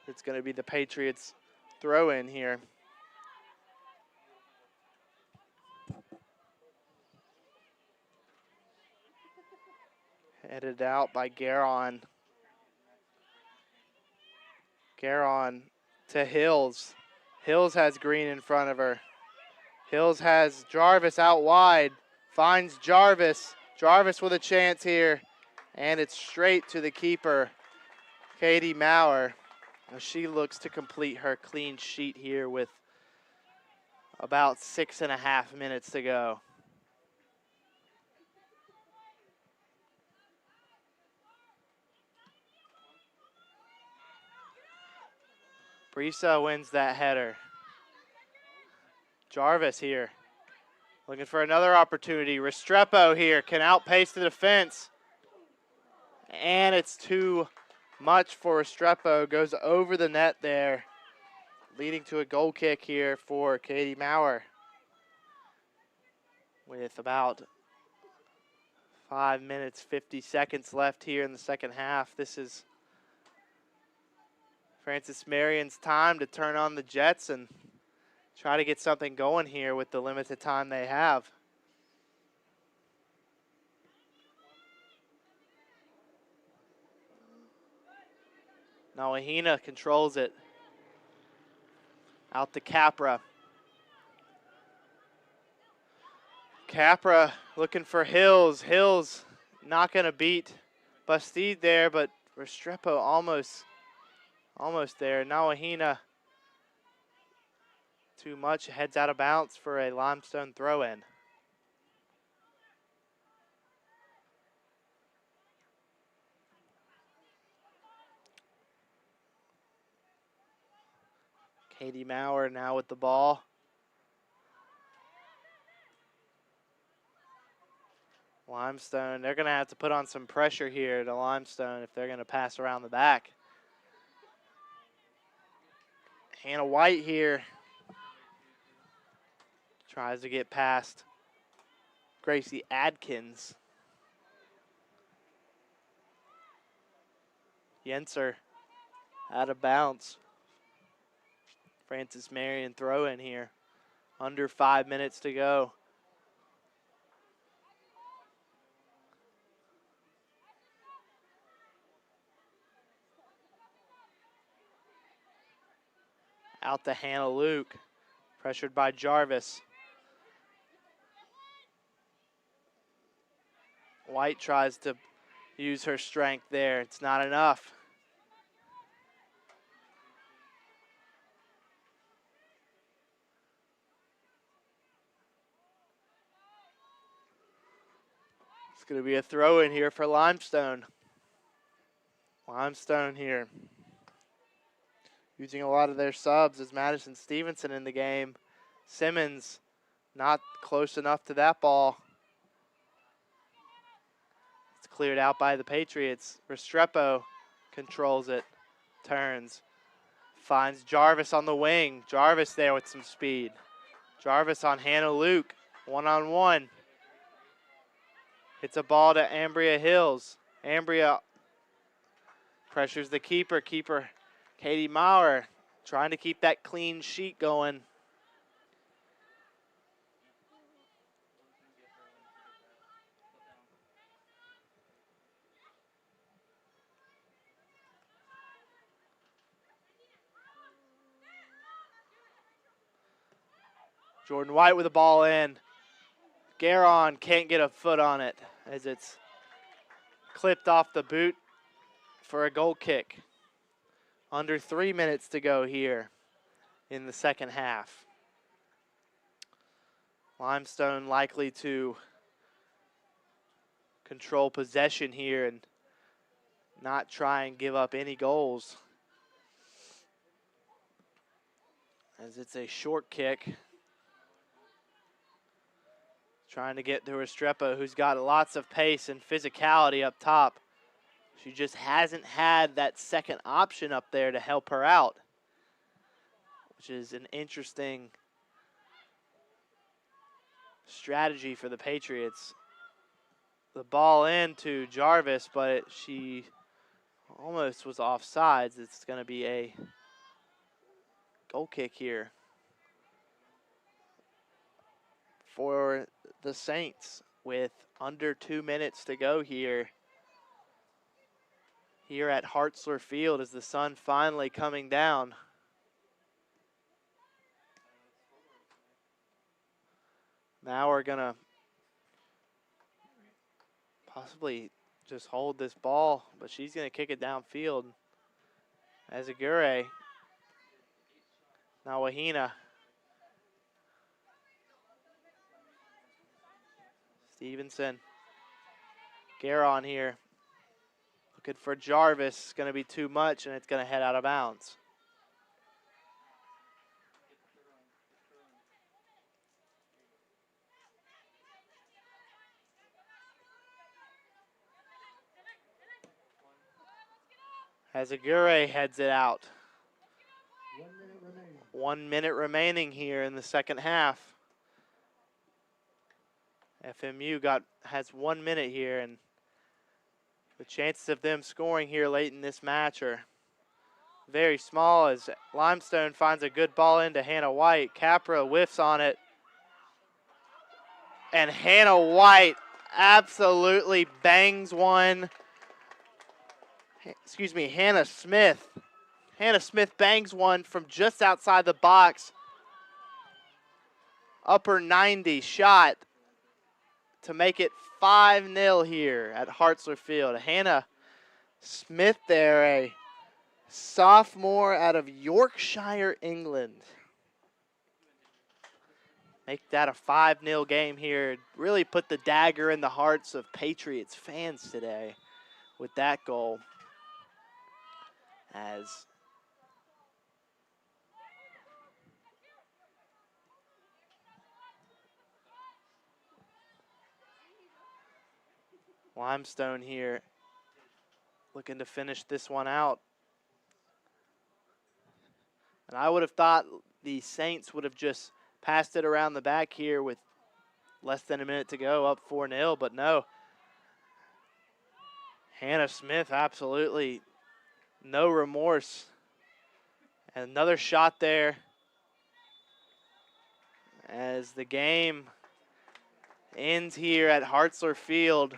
It's going to be the Patriots throw in here. Headed out by Garon. Garon to Hills. Hills has Green in front of her. Hills has Jarvis out wide. Finds Jarvis. Jarvis with a chance here. And it's straight to the keeper, Katie Maurer. She looks to complete her clean sheet here with about 6.5 minutes to go. Friesa wins that header. Jarvis here. Looking for another opportunity. Restrepo here can outpace the defense. And it's too much for Restrepo. Goes over the net there, leading to a goal kick here for Katie Maurer. With about 5 minutes, 50 seconds left here in the second half. This is Francis Marion's time to turn on the Jets and try to get something going here with the limited time they have. Nawahina controls it. Out to Capra. Capra looking for Hills. Hills not going to beat Bastide there, but Restrepo almost there. Nawahina too much, heads out of bounds for a Limestone throw-in. Katie Maurer now with the ball. Limestone, they're going to have to put on some pressure here to Limestone if they're going to pass around the back. Hannah White here tries to get past Gracie Adkins. Yenser out of bounds. Francis Marion throw in here. Under 5 minutes to go. Out to Hannah Luke. Pressured by Jarvis. White tries to use her strength there. It's not enough. It's going to be a throw in here for Limestone. Limestone here using a lot of their subs as Madison Stevenson in the game. Simmons not close enough to that ball. It's cleared out by the Patriots. Restrepo controls it, turns, finds Jarvis on the wing. Jarvis there with some speed. Jarvis on Hannah Luke, one-on-one. Hits a ball to Ambria Hills. Ambria pressures the keeper. Keeper Katie Maurer trying to keep that clean sheet going. Jordan White with the ball in. Garon can't get a foot on it as it's clipped off the boot for a goal kick. Under 3 minutes to go here in the second half. Limestone likely to control possession here and not try and give up any goals. As it's a short kick. Trying to get to Restrepo, who's got lots of pace and physicality up top. She just hasn't had that second option up there to help her out, which is an interesting strategy for the Patriots. The ball in to Jarvis, but she almost was offsides. It's going to be a goal kick here for the Saints with under 2 minutes to go here at Hartzler Field as the sun finally coming down. Now we're gonna possibly just hold this ball, but she's gonna kick it downfield. Azagure. Now Wahina. Stevenson. Garon here. Looking for Jarvis. It's going to be too much, and it's going to head out of bounds. as Aguirre heads it out. 1 minute remaining. 1 minute remaining here in the second half. FMU has 1 minute here, and the chances of them scoring here late in this match are very small as Limestone finds a good ball into Hannah White. Capra whiffs on it. And Hannah White absolutely bangs one. Excuse me, Hannah Smith. Hannah Smith bangs one from just outside the box. Upper 90 shot to make it 5-0 here at Hartzler Field. Hannah Smith there, a sophomore out of Yorkshire, England. Make that a 5-0 game here. Really put the dagger in the hearts of Patriots fans today with that goal. As Limestone here looking to finish this one out. And I would have thought the Saints would have just passed it around the back here with less than a minute to go, up 4-0, but no. Hannah Smith, absolutely no remorse. And another shot there as the game ends here at Hartzler Field.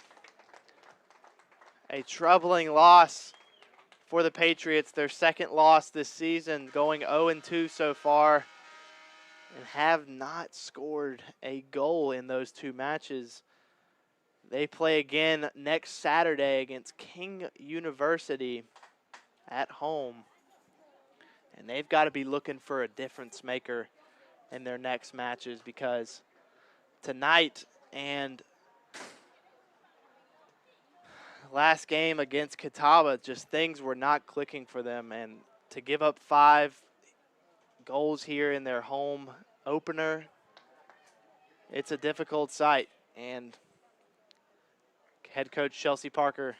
A troubling loss for the Patriots, their second loss this season, going 0-2 so far, and have not scored a goal in those two matches. They play again next Saturday against King University at home, and they've got to be looking for a difference maker in their next matches, because tonight and last game against Catawba, just things were not clicking for them, and to give up 5 goals here in their home opener, it's a difficult sight. And head coach Chelsea Parker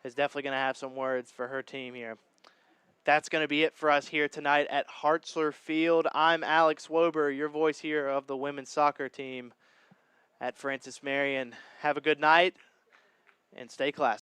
is definitely going to have some words for her team here. That's going to be it for us here tonight at Hartzler Field. I'm Alex Wober, your voice here of the women's soccer team at Francis Marion. Have a good night and stay classy.